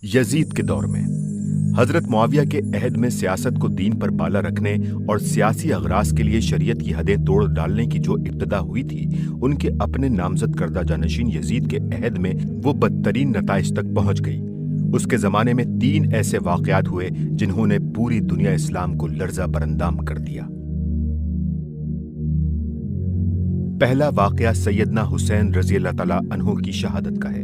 Yazid के दौर में हजरत मुआविया के अहद में सियासत को दीन पर बाला रखने और सियासी अगराज के लिए शरीयत की हदें तोड़ डालने की जो इब्तदा हुई थी, उनके अपने नामजद करदा जानशीन यजीद के अहद में वो बदतरीन नताइज तक पहुंच गई। उसके जमाने में 3 ऐसे वाकयात हुए जिन्होंने पूरी दुनिया इस्लाम को लर्जा बरंदाम कर दिया। पहला वाकया सैयदना हुसैन रजी अल्लाह तआला अन्हु की शहादत का है।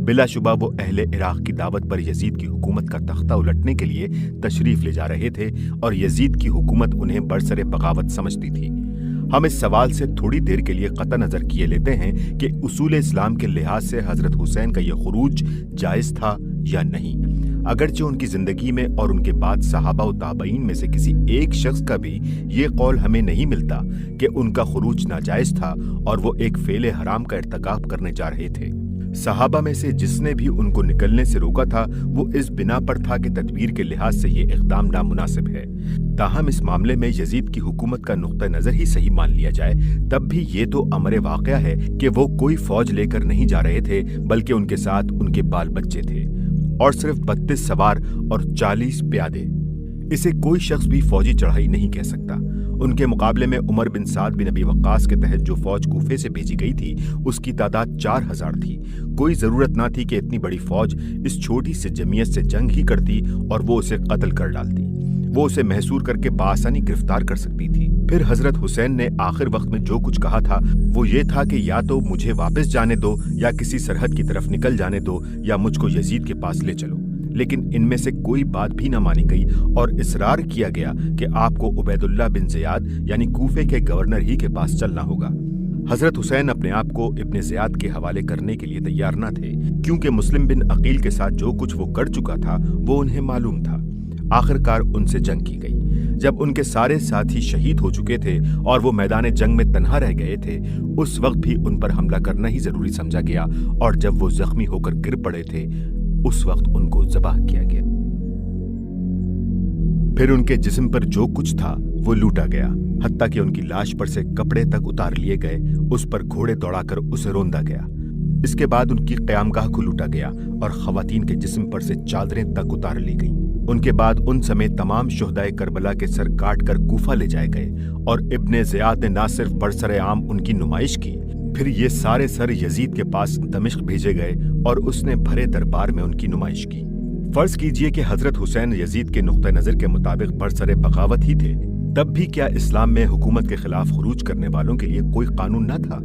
बिलाशुबा वो अहले इराक की दावत पर यजीद की हुकूमत का तख्ता उलटने के लिए तशरीफ ले जा रहे थे और यजीद की हुकूमत उन्हें बरसरे बगावत समझती थी। हम इस सवाल से थोड़ी देर के लिए कतई नजर किए लेते हैं कि उसूल इस्लाम के लिहाज से हजरत हुसैन का यह खुरूज जायज था या नहीं। अगरचे उनकी जिंदगी में और उनके बाद सहाबा और ताबईन में से किसी एक शख्स का भी ये कौल हमें नहीं मिलता कि उनका खुरूज नाजायज था और वो एक फेले हराम का इर्तकाब करने जा रहे थे। सहाबा में से जिसने भी उनको निकलने से रोका था वो इस बिना पर था कि तदबीर के लिहाज से ये इक़दाम नामुनासिब है। ताहम इस मामले में यजीद की हुकूमत का नुक्ता नजर ही सही मान लिया जाए तब भी ये तो अमरे वाक़या है कि वो कोई फौज लेकर नहीं जा रहे थे, बल्कि उनके साथ उनके बाल बच्चे थे और सिर्फ 32 सवार और 40 प्यादे। इसे कोई शख्स भी फौजी चढ़ाई नहीं कह सकता। उनके मुकाबले में उमर बिन साद बिन अबी वक्कास के तहत जो फौज कूफे से भेजी गई थी उसकी तादाद 4000 थी। कोई जरूरत ना थी कि इतनी बड़ी फौज इस छोटी सी जमीयत से जंग ही करती और वो उसे कत्ल कर डालती। वो उसे महसूर करके बासानी गिरफ्तार कर सकती थी। फिर हजरत हुसैन ने आखिर वक्त में जो कुछ कहा था वो ये था कि या तो मुझे वापस जाने दो या किसी सरहद की तरफ निकल जाने दो या मुझको यजीद के पास ले चलो। लेकिन इनमें से कोई बात भी न मानी गई और इसरार किया गया कि आपको उबैदुल्लाह बिन ज़ियाद यानी कूफे के गवर्नर ही के पास चलना होगा। हजरत हुसैन अपने आप को इब्ने ज़ियाद के हवाले करने के लिए तैयार न थे, क्योंकि मुस्लिम बिन अकील के साथ जो कुछ वो कर चुका था वो उन्हें मालूम था। आखिरकार उनसे जंग की गई। जब उनके सारे साथी शहीद हो चुके थे और वो मैदान जंग में तन्हा रह गए थे, उस वक्त भी उन पर हमला करना ही जरूरी समझा गया और जब वो जख्मी होकर गिर पड़े थे उस वक्त उनको ज़बाह किया गया। फिर उनके जिस्म पर जो कुछ था वो लूटा गया, हत्ता कि उनकी लाश पर से कपड़े तक उतार लिए गए, उस पर घोड़े दौड़ाकर उसे रोंदा गया। इसके बाद उनकी क़यामगाह को लूटा गया और ख़वातीन के जिस्म पर से चादरें तक उतार ली गईं। उनके बाद उन समेत तमाम शुहदाए करबला के सर काट कर कूफा ले जाए गए और इब्ने ज़ियाद ने न सिर्फ बरसरे आम उनकी नुमाइश की, फिर ये सारे सर यजीद के पास दमिश्क भेजे गए और उसने भरे दरबार में उनकी नुमाइश की। फर्ज कीजिए कि हजरत हुसैन यजीद के नुक्ता नजर के मुताबिक बरसरे बगावत ही थे, तब भी क्या इस्लाम में हुकूमत के खिलाफ खुरूज करने वालों के लिए कोई कानून न था?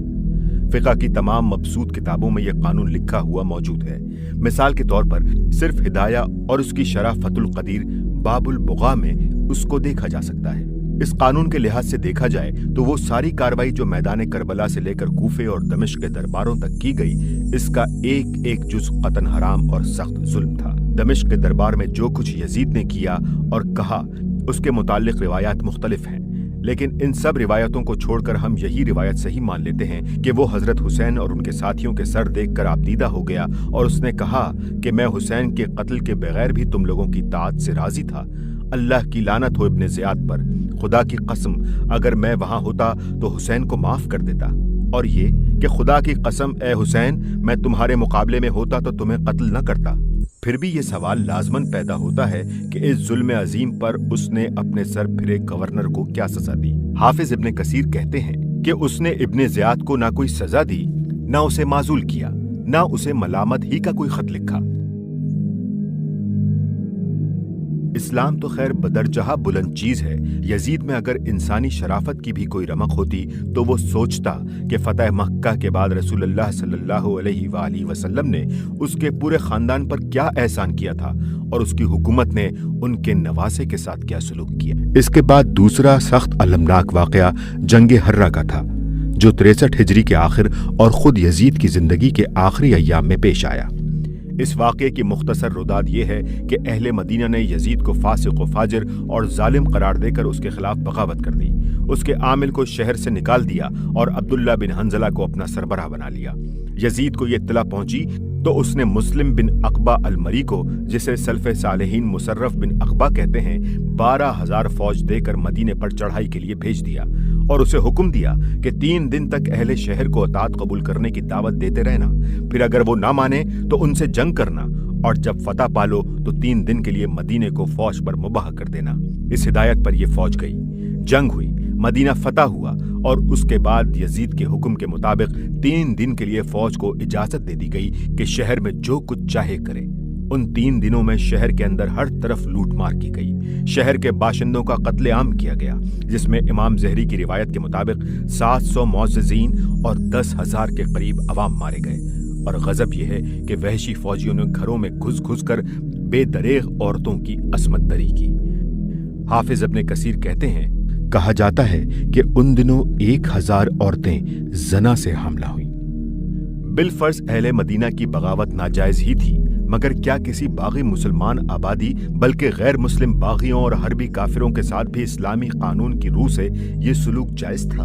फ़िक़्ह की तमाम मबसूत किताबों में यह कानून लिखा हुआ मौजूद है। मिसाल के तौर पर सिर्फ हिदाया और उसकी शरह फतुल क़दीर बाबुल बुग़ा में उसको देखा जा सकता है। इस कानून के लिहाज से देखा जाए तो वो सारी कार्रवाई जो मैदान करबला से लेकर कूफे और दमिश्क के दरबारों तक की गई, इसका एक एक जुज़ क़तन हराम और सख्त जुल्म था। दमिश्क के दरबार में जो कुछ यजीद ने किया और कहा उसके मुताल्लिक़ रिवायात मुख्तलिफ हैं, लेकिन इन सब रिवायतों को छोड़कर हम यही रिवायत सही मान लेते हैं कि वो हजरत हुसैन और उनके साथियों के सर देखकर आपदीदा हो गया और उसने कहा कि मैं हुसैन के कत्ल के बगैर भी तुम लोगों की ताअत से राजी था। अल्लाह की लानत हो इब्ने ज़ियाद पर, खुदा की कसम अगर मैं वहां होता तो हुसैन को माफ कर देता। और ये कि खुदा की कसम ए हुसैन, मैं तुम्हारे मुकाबले में होता तो तुम्हें कत्ल न करता। फिर भी ये सवाल लाजमन पैदा होता है कि इस जुल्म अजीम पर उसने अपने सर फिरे गवर्नर को क्या सजा दी। हाफिज इब्ने कसीर कहते हैं कि उसने इब्ने ज़ियाद को ना कोई सजा दी, ना उसे माजूल किया, ना उसे मलामत ही का कोई खत लिखा। इस्लाम तो खैर बदरजहा बुलंद चीज है। यजीद में अगर इंसानी शराफत की भी कोई रमक होती तो वो सोचता कि फतह मक्का के बाद रसूलुल्लाह सल्लल्लाहु अलैहि वसल्लम ने उसके पूरे खानदान पर क्या एहसान किया था और उसकी हुकूमत ने उनके नवासे के साथ क्या सलूक किया। इसके बाद दूसरा सख्त अलमनाक वाकया जंग हर्रा का था, जो 63 हिजरी के आखिर और खुद यजीद की जिंदगी के आखिरी अय्याम में पेश आया। इस वाक़े की मुख्तसर रुदाद ये है कि अहले मदीना ने यजीद को फासिक व फाजिर और जालिम करार देकर उसके खिलाफ बगावत कर दी। उसके आमिल को शहर से निकाल दिया और अब्दुल्ला बिन हंजला को अपना सरबराह बना लिया। यजीद को यह इत्तला पहुंची तो उसने मुस्लिम बिन अकबा अल-मरी को, जिसे सल्फ़े सालेहीन मुसर्रफ बिन अकबा कहते हैं, 12,000 फौज देकर मदीने पर चढ़ाई के लिए भेज दिया और उसे हुक्म दिया कि 3 दिन तक अहले शहर को अतात कबूल करने की दावत देते रहना, फिर अगर वो ना माने तो उनसे जंग करना और जब फतह पालो तो 3 दिन के लिए मदीने को फौज पर मुबह कर देना। इस हिदायत पर यह फौज गई, जंग हुई, मदीना फतह हुआ और उसके बाद यजीद के हुक्म के मुताबिक 3 दिन के लिए फौज को इजाजत दे दी गई कि शहर में जो कुछ चाहे करे। उन 3 दिनों में शहर के अंदर हर तरफ लूटमार की गई। शहर के बाशिंदों का कत्लेआम किया गया, जिसमें इमाम ज़हरी की रिवायत के मुताबिक 700 मुअज़्ज़िज़ीन और 10,000 के करीब अवाम मारे गए। और गजब यह है कि वहशी फौजियों ने घरों में घुस घुस कर बेदरेग औरतों की असमत दरी की। हाफिज इब्न कसीर कहते हैं, कहा जाता है कि उन दिनों 1000 औरतें जना से हमला हुई। बिलफर्ज अहले मदीना की बगावत नाजायज ही थी, मगर क्या किसी बागी मुसलमान आबादी बल्कि गैर मुस्लिम बागियों और हरबी काफिरों के साथ भी इस्लामी कानून की रूह से ये सुलूक जायज था?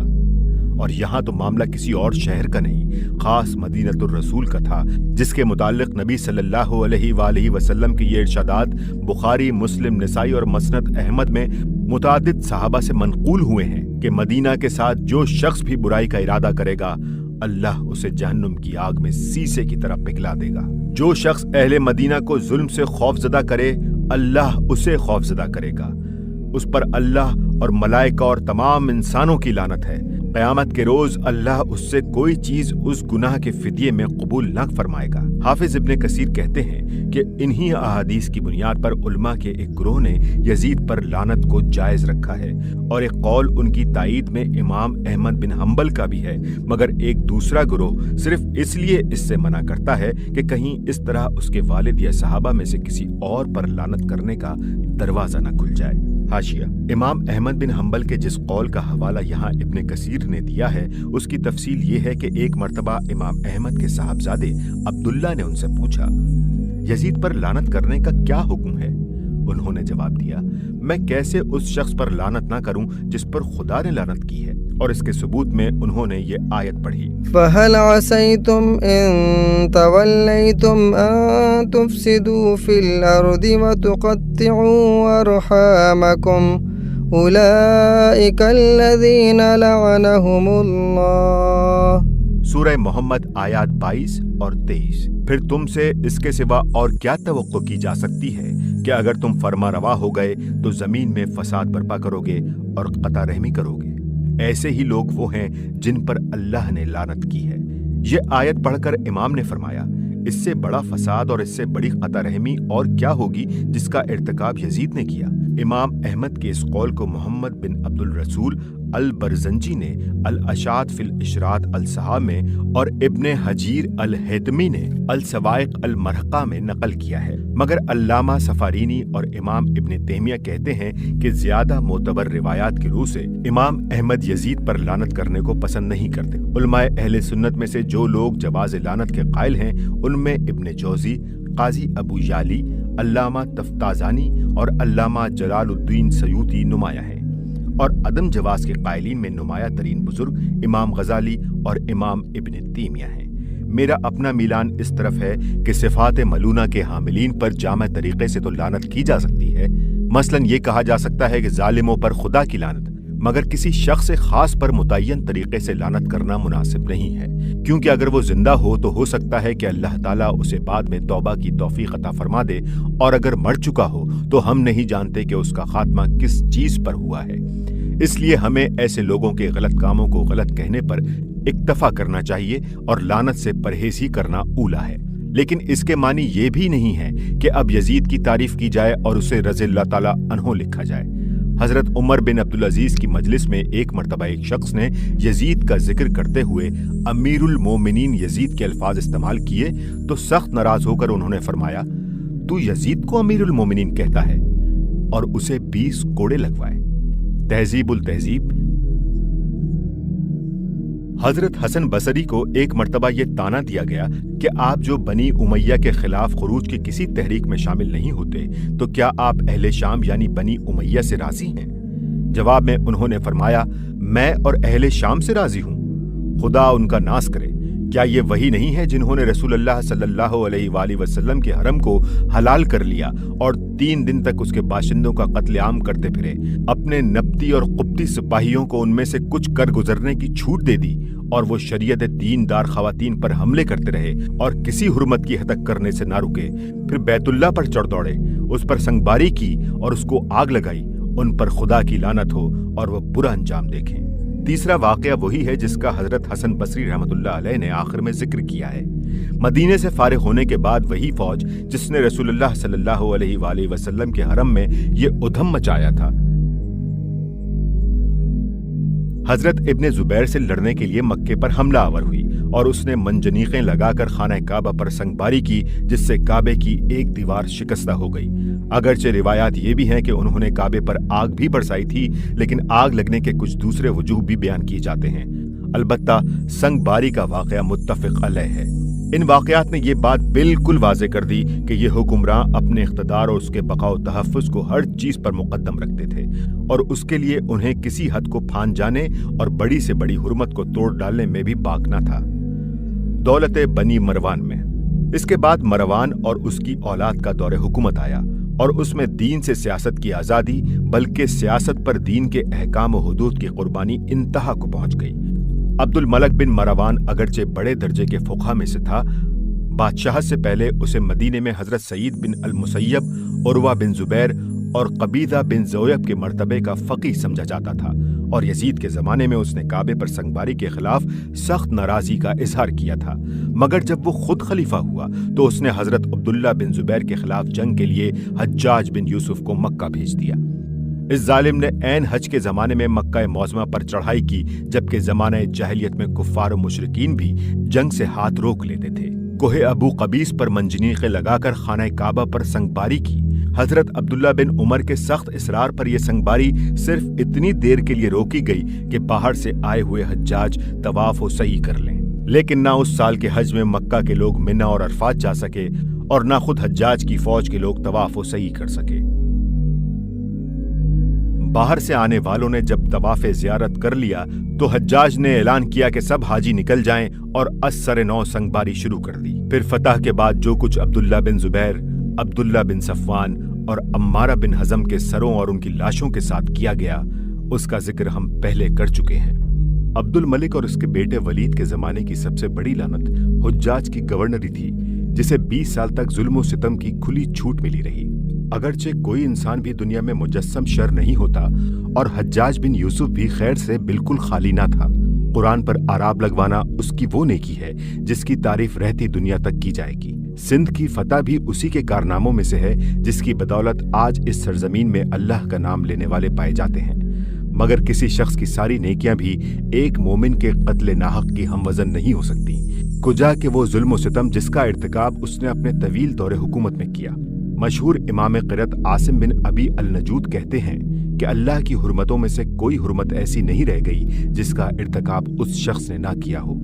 और यहाँ तो मामला किसी और शहर का नहीं, खास मदीनतुर रसूल का था, जिसके मुताल्लिक नबी सल्लल्लाहु अलैहि वसल्लम की ये इरशादात बुखारी, मुस्लिम, निसाई और मसनद अहमद में मुतादिद सहाबा से मनकूल हुए हैं कि मदीना के साथ जो शख्स भी बुराई का इरादा करेगा, अल्लाह उसे जहन्नुम की आग में सीसे की तरह पिघला देगा। जो शख्स अहले मदीना को जुल्म से खौफजदा करे, अल्लाह उसे खौफजदा करेगा। उस पर अल्लाह और मलाइका और तमाम इंसानों की लानत है। क़यामत के रोज अल्लाह उससे कोई चीज उस गुनाह के फिदिये में कबूल न फरमाएगा। हाफिज इब्न कसीर कहते हैं कि इन्हीं अहादीस की बुनियाद पर उलमा के एक ग्रोह ने यजीद पर लानत को जायज रखा है, और एक कौल उनकी ताईद में इमाम अहमद बिन हम्बल का भी है, मगर एक दूसरा ग्रोह सिर्फ इसलिए इससे मना करता है कि कहीं इस तरह उसके वालिद या सहाबा में से किसी और पर लानत करने का दरवाजा न खुल जाए। हाशिया, इमाम अहमद बिन हम्बल के जिस कौल का हवाला यहाँ इब्न कसीर ने दिया है, उसकी तफसील ये है कि एक मर्तबा इमाम अहमद के साहबजादे अब्दुल्ला ने उनसे पूछा, यजीद पर लानत करने का क्या हुक्म है? उन्होंने जवाब दिया, मैं कैसे उस शख्स पर लानत ना करूं जिस पर खुदा ने लानत की है। और इसके सबूत में उन्होंने ये आयत पढ़ी, फहल असैतुम इन तवल्लैतुम अन तुफसिदू फिल अर्दि व तुक़त्तिऊ अरहामकुम उलाइका अल्लज़ीना लअनहुमुल्लाह। सूरह मोहम्मद आयत 22 और 23। फिर तुमसे इसके सिवा और क्या तवक्को की जा सकती है कि अगर तुम फरमा रवा हो गए तो जमीन में फसाद बर्पा करोगे और कता रहमी करोगे। ऐसे ही लोग वो हैं जिन पर अल्लाह ने लानत की है। ये आयत पढ़कर इमाम ने फरमाया, इससे बड़ा फसाद और इससे बड़ी कता रहमी और क्या होगी जिसका इर्तिकाब यजीद ने किया। इमाम अहमद के इस कौल को मोहम्मद बिन अब्दुल रसूल अल बरजंजी ने अल अशात फिल इशरात अल सहा में और इब्ने हजीर अल हैतमी ने अल सवाइक अल मरहका में नकल किया है, मगर अल्लामा सफारीनी और इमाम इब्ने तैमिया कहते हैं कि ज्यादा मोतबर रिवायात की रूह से इमाम अहमद यजीद पर लानत करने को पसंद नहीं करते। उलमाए अहले सुन्नत में से जो लोग जवाज़ लानत के कायल हैं, उनमें इब्ने जौजी, काजी अबू याली, अल्लामा तफ्ताजानी और अल्लामा जलालुद्दीन सयूती नुमाया है। और अदम जवाज के कायलीन में नुमाया तरीन बुजुर्ग इमाम गजाली और इमाम इब्ने तैमिया हैं। मेरा अपना मिलान इस तरफ है कि सिफात मलूना के हामिलीन पर जामा तरीके से तो लानत की जा सकती है। मसलन ये कहा जा सकता है कि जालिमों पर खुदा की लानत, मगर किसी शख्स खास पर मुतय्यन तरीके से लानत करना मुनासिब नहीं है, क्योंकि अगर वो जिंदा हो तो हो सकता है कि अल्लाह ताला उसे बाद में तौबा की तौफीक अता फरमा दे, और अगर मर चुका हो तो हम नहीं जानते कि उसका खात्मा किस चीज पर हुआ है। इसलिए हमें ऐसे लोगों के गलत कामों को गलत कहने पर इक्तफा करना चाहिए और लानत से परहेज ही करना ऊला है। लेकिन इसके मानी ये भी नहीं है कि अब यजीद की तारीफ की जाए और उसे रज़ियल्लाहु ताला अन्हु लिखा जाए। हजरत उमर बिन अब्दुल अजीज की मजलिस में एक मर्तबा एक शख्स ने यजीद का जिक्र करते हुए अमीरुल मोमिनीन यजीद के अल्फाज इस्तेमाल किए तो सख्त नाराज होकर उन्होंने फरमाया, तू यजीद को अमीरुल मोमिनीन कहता है, और उसे 20 कोड़े लगवाए। तहजीबुल तहजीब। हजरत हसन बसरी को एक मर्तबा ये ताना दिया गया कि आप जो बनी उमैया के खिलाफ खुरूज की किसी तहरीक में शामिल नहीं होते, तो क्या आप अहले शाम यानी बनी उमैया से राजी हैं? जवाब में उन्होंने फरमाया, मैं और अहले शाम से राजी हूं। खुदा उनका नाश करे, क्या ये वही नहीं है जिन्होंने रसूल अल्लाह सल्लल्लाहु अलैहि वआलिहि वसल्लम के हरम को हलाल कर लिया और 3 दिन तक उसके बाशिंदों का कत्लेआम करते फिरे, अपने नब्ती और कुब्ती सिपाहियों को उनमें से कुछ कर गुजरने की छूट दे दी और वो शरीयत दीनदार खवातीन पर हमले करते रहे और किसी हुर्मत की हतक करने से ना रुके, फिर बैतुल्लाह पर चढ़ दौड़े, उस पर संगबारी की और उसको आग लगाई, उन पर खुदा की लानत हो और वह बुरा अंजाम देखें। तीसरा वाकया वही है जिसका हजरत हसन बसरी रहमतुल्लाह अलैह ने आखिर में जिक्र किया है। मदीने से फारिग होने के बाद वही फौज जिसने रसूलुल्लाह सल्लल्लाहु अलैहि वसल्लम के हरम में ये उधम मचाया था, हजरत इब्ने जुबैर से लड़ने के लिए मक्के पर हमला आवर हुई और उसने मंजनीकें लगाकर खाना काबा पर संगबारी की, जिससे काबे की एक दीवार शिकस्ता हो गई। अगरचे रिवायात ये भी हैं कि उन्होंने काबे पर आग भी बरसाई थी, लेकिन आग लगने के कुछ दूसरे वजूह भी बयान किए जाते हैं। अलबत्ता संगबारी का वाकया मुत्तफिक अलैह है। इन वाकयात ने ये बात बिल्कुल वाज़े कर दी कि ये हुक्मरान अपने इख्तिदार और उसके बकाओ तहफ़्फ़ुज़ को हर चीज़ पर मुक़द्दम रखते थे और उसके लिए उन्हें किसी हद को फान जाने और बड़ी से बड़ी हुर्मत को तोड़ डालने में भी बाक न था। दौलत बनी मरवान में इसके बाद मरवान और उसकी औलाद का दौरे हुकूमत आया और उसमें दीन से सियासत की आज़ादी बल्कि सियासत पर दीन के अहकाम व हुदूद की कुर्बानी इंतहा को पहुंच गई। अब्दुल मलक बिन मरवान अगरचे बड़े दर्जे के फुक़हा में से था, बादशाह से पहले उसे मदीने में हजरत सईद बिन अल मुसय्यब, उर्वा बिन जुबैर और कबीदा बिन ज़ोयब के मर्तबे का फ़क़ीह समझा जाता था और यजीद के ज़माने में उसने काबे पर संगबारी के खिलाफ सख्त नाराज़गी का इजहार किया था। मगर जब वो खुद खलीफा हुआ तो उसने हजरत अब्दुल्ला बिन जुबैर के खिलाफ जंग के लिए हज्जाज बिन यूसुफ को मक्का भेज दिया। इस जालिम ने ऐन हज के ज़माने में मक्का मौज़मा पर चढ़ाई की, जबकि ज़माने जाहिलियत में कुफ़ार और मुशरिकीन भी जंग से हाथ रोक लेते थे। कोहे अबू कबीस पर मंजनीक़ें लगाकर खाना काबा पर संगबारी की। हजरत अब्दुल्ला बिन उमर के सख्त इसरार पर यह संगबारी सिर्फ इतनी देर के लिए रोकी गई कि बाहर से आए हुए हज्जाज तवाफ व सही कर लें, लेकिन ना उस साल के हज में मक्का के लोग मिना और अरफात जा सके और ना खुद हज्जाज की फौज के लोग तवाफ व सही कर सके। बाहर से आने वालों ने जब तवाफ़े ज़ियारत कर लिया तो हज्जाज ने ऐलान किया कि सब हाजी निकल जाएं और असर नौ संगबारी शुरू कर दी। फिर फतह के बाद जो कुछ अब्दुल्ला बिन जुबैर, अब्दुल्ला बिन सफ़वान और अम्मारा बिन हज़म के सरों और उनकी लाशों के साथ किया गया, उसका जिक्र हम पहले कर चुके हैं। अब्दुल मलिक और उसके बेटे वलीद के ज़माने की सबसे बड़ी लानत हुज्जाज की गवर्नरी थी, जिसे 20 साल तक जुल्म और सितम की खुली छूट मिली रही। अगरचे कोई इंसान भी दुनिया में मुजस्सम शर नहीं होता और हज्जाज बिन यूसुफ भी खैर से बिल्कुल खाली ना था। कुरान पर आराब लगवाना उसकी वो नेकी है जिसकी तारीफ रहती दुनिया तक की जाएगी। सिंध की फतह भी उसी के कारनामों में से है जिसकी बदौलत आज इस सरजमीन में अल्लाह का नाम लेने वाले पाए जाते हैं। मगर किसी शख्स की सारी नेकियां भी एक मोमिन के कत्ले नाहक की हमवजन नहीं हो सकती, कुजा के वो जुल्म व सितम जिसका इर्तिकाब उसने अपने तवील दौरे हुकूमत में किया। मशहूर इमाम क़िरत आसिम बिन अबी अल-नजूद कहते हैं कि अल्लाह की हुर्मतों में से कोई हुर्मत ऐसी नहीं रह गई जिसका इर्तिकाब उस शख्स ने ना किया हो।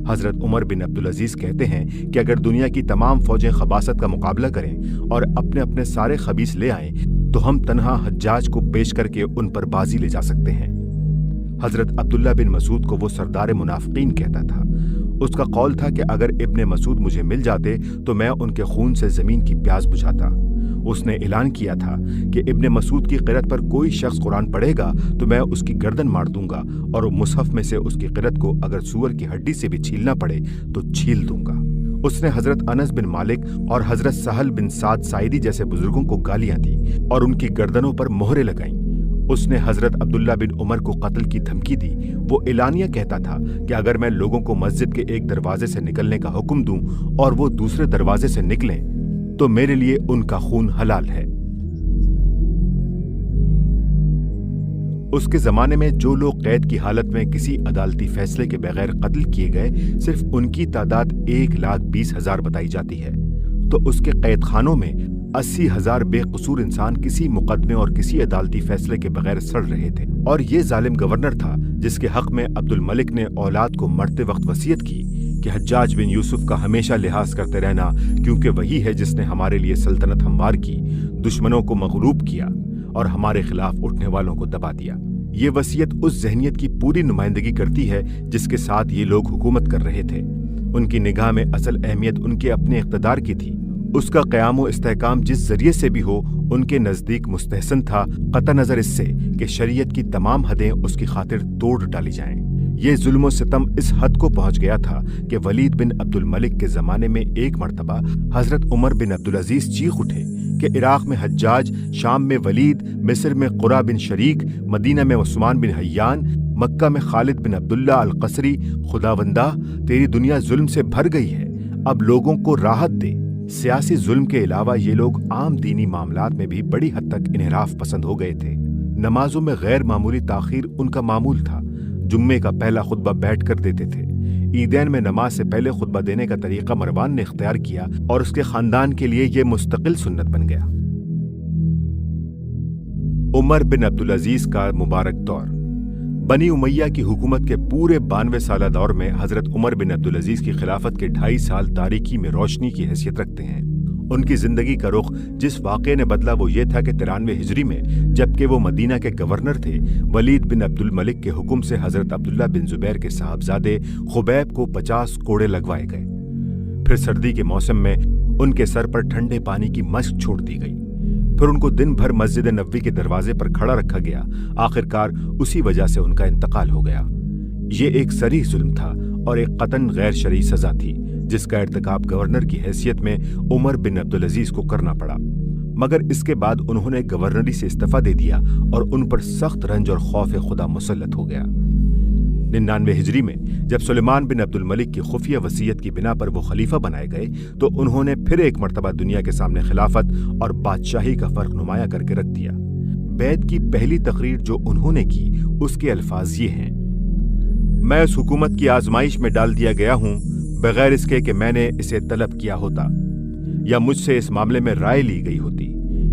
हजरत उमर बिन अब्दुल अजीज कहते हैं कि अगर दुनिया की तमाम फौजें खबासत का मुकाबला करें और अपने अपने सारे खबीस ले आएं तो हम तन्हा हज्जाज को पेश करके उन पर बाजी ले जा सकते हैं। हजरत अब्दुल्ला बिन मसूद को वो सरदार मुनाफिकीन कहता था। उसका कौल था कि अगर इब्ने मसूद मुझे मिल जाते तो मैं उनके खून से जमीन की प्यास बुझाता। उसने ऐलान किया था कि इब्ने मसूद की क़िरत पर कोई शख्स कुरान पढ़ेगा तो मैं उसकी गर्दन मार दूंगा और मुसहफ में से उसकी क़िरत को अगर सूअर की हड्डी से भी छीलना पड़े तो छील दूंगा। उसने हजरत अनस बिन मालिक और हजरत सहल बिन साद साइदी जैसे बुजुर्गों को गालियां दी और उनकी गर्दनों पर मोहरें लगाईं। उसने हजरत अब्दुल्ला बिन उमर को कत्ल की धमकी दी। वो एलानिया कहता था कि अगर मैं लोगों को मस्जिद के एक दरवाजे से निकलने का हुक्म दूं और वो दूसरे दरवाजे से निकलें तो मेरे लिए उनका खून हलाल है। उसके जमाने में जो लोग कैद की हालत में किसी अदालती फैसले के बगैर कत्ल किए गए, सिर्फ उनकी तादाद 1,20,000 बताई जाती है। तो उसके कैद खानों में 80,000 बेकसूर इंसान किसी मुकदमे और किसी अदालती फैसले के बगैर सड़ रहे थे। और ये जालिम गवर्नर था जिसके हक में अब्दुल मलिक ने औलाद को मरते वक्त वसीयत की कि हज्जाज बिन यूसुफ का हमेशा लिहाज करते रहना, क्योंकि वही है जिसने हमारे लिए सल्तनत हमवार की, दुश्मनों को मगलूब किया और हमारे खिलाफ उठने वालों को दबा दिया। ये वसीयत उस ज़हनियत की पूरी नुमाइंदगी करती है जिसके साथ ये लोग हुकूमत कर रहे थे। ان کی نگاہ میں اصل اہمیت ان کے اپنے اقتدار کی تھی۔ اس کا قیام و استحکام جس ذریعے سے بھی ہو ان کے نزدیک مستحسن تھا، قطع نظر اس سے کہ شریعت کی تمام حدیں اس کی خاطر توڑ ڈالی جائیں۔ یہ ظلم و ستم اس حد کو پہنچ گیا تھا کہ ولید بن عبد الملک کے زمانے میں ایک مرتبہ حضرت عمر بن عبدالعزیز چیخ اٹھے کہ عراق میں حجاج، شام میں ولید، مصر میں قرہ بن شریک، مدینہ میں عثمان بن حیان، مکہ میں خالد بن عبداللہ القصری، خداوندہ تیری دنیا ظلم سے بھر گئی ہے، اب لوگوں کو راحت دے۔ سیاسی ظلم کے علاوہ یہ لوگ عام دینی معاملات میں بھی بڑی حد تک انحراف پسند ہو گئے تھے۔ نمازوں میں غیر معمولی تاخیر ان کا معمول تھا۔ جمعے کا پہلا خطبہ بیٹھ کر دیتے تھے۔ عیدین میں نماز سے پہلے خطبہ دینے کا طریقہ مروان نے اختیار کیا اور اس کے خاندان کے لیے یہ مستقل سنت بن گیا۔ عمر بن عبدالعزیز کا مبارک دور۔ بنی امیہ کی حکومت کے پورے 92 سالہ دور میں حضرت عمر بن عبدالعزیز کی خلافت کے 2.5 سال تاریکی میں روشنی کی حیثیت رکھتے ہیں۔ ان کی زندگی کا رخ جس واقعے نے بدلا وہ یہ تھا کہ 93 ہجری میں جبکہ وہ مدینہ کے گورنر تھے، ولید بن عبد الملک کے حکم سے حضرت عبداللہ بن زبیر کے صاحبزادے خبیب کو 50 کوڑے لگوائے گئے۔ پھر سردی کے موسم میں ان کے سر پر ٹھنڈے پانی کی مشق چھوڑ دی گئی۔ پھر ان کو دن بھر مسجد نبوی کے دروازے پر کھڑا رکھا گیا۔ آخرکار اسی وجہ سے ان کا انتقال ہو گیا۔ یہ ایک صریح ظلم تھا اور ایک قطعاً غیر شرعی سزا تھی جس کا ارتکاب گورنر کی حیثیت میں عمر بن عبدالعزیز کو کرنا پڑا، مگر اس کے بعد انہوں نے گورنری سے استعفیٰ دے دیا اور ان پر سخت رنج اور خوف خدا مسلط ہو گیا۔ 99 ہجری میں جب سلیمان بن عبد الملک کی خفیہ وصیت کی بنا پر وہ خلیفہ بنائے گئے تو انہوں نے پھر ایک مرتبہ دنیا کے سامنے خلافت اور بادشاہی کا فرق نمایاں کر کے رکھ دیا۔ بیعت کی پہلی تقریر جو انہوں نے کی اس کے الفاظ یہ ہیں: میں اس حکومت کی آزمائش میں ڈال دیا گیا ہوں بغیر اس کے کہ میں نے اسے طلب کیا ہوتا یا مجھ سے اس معاملے میں رائے لی گئی ہوتی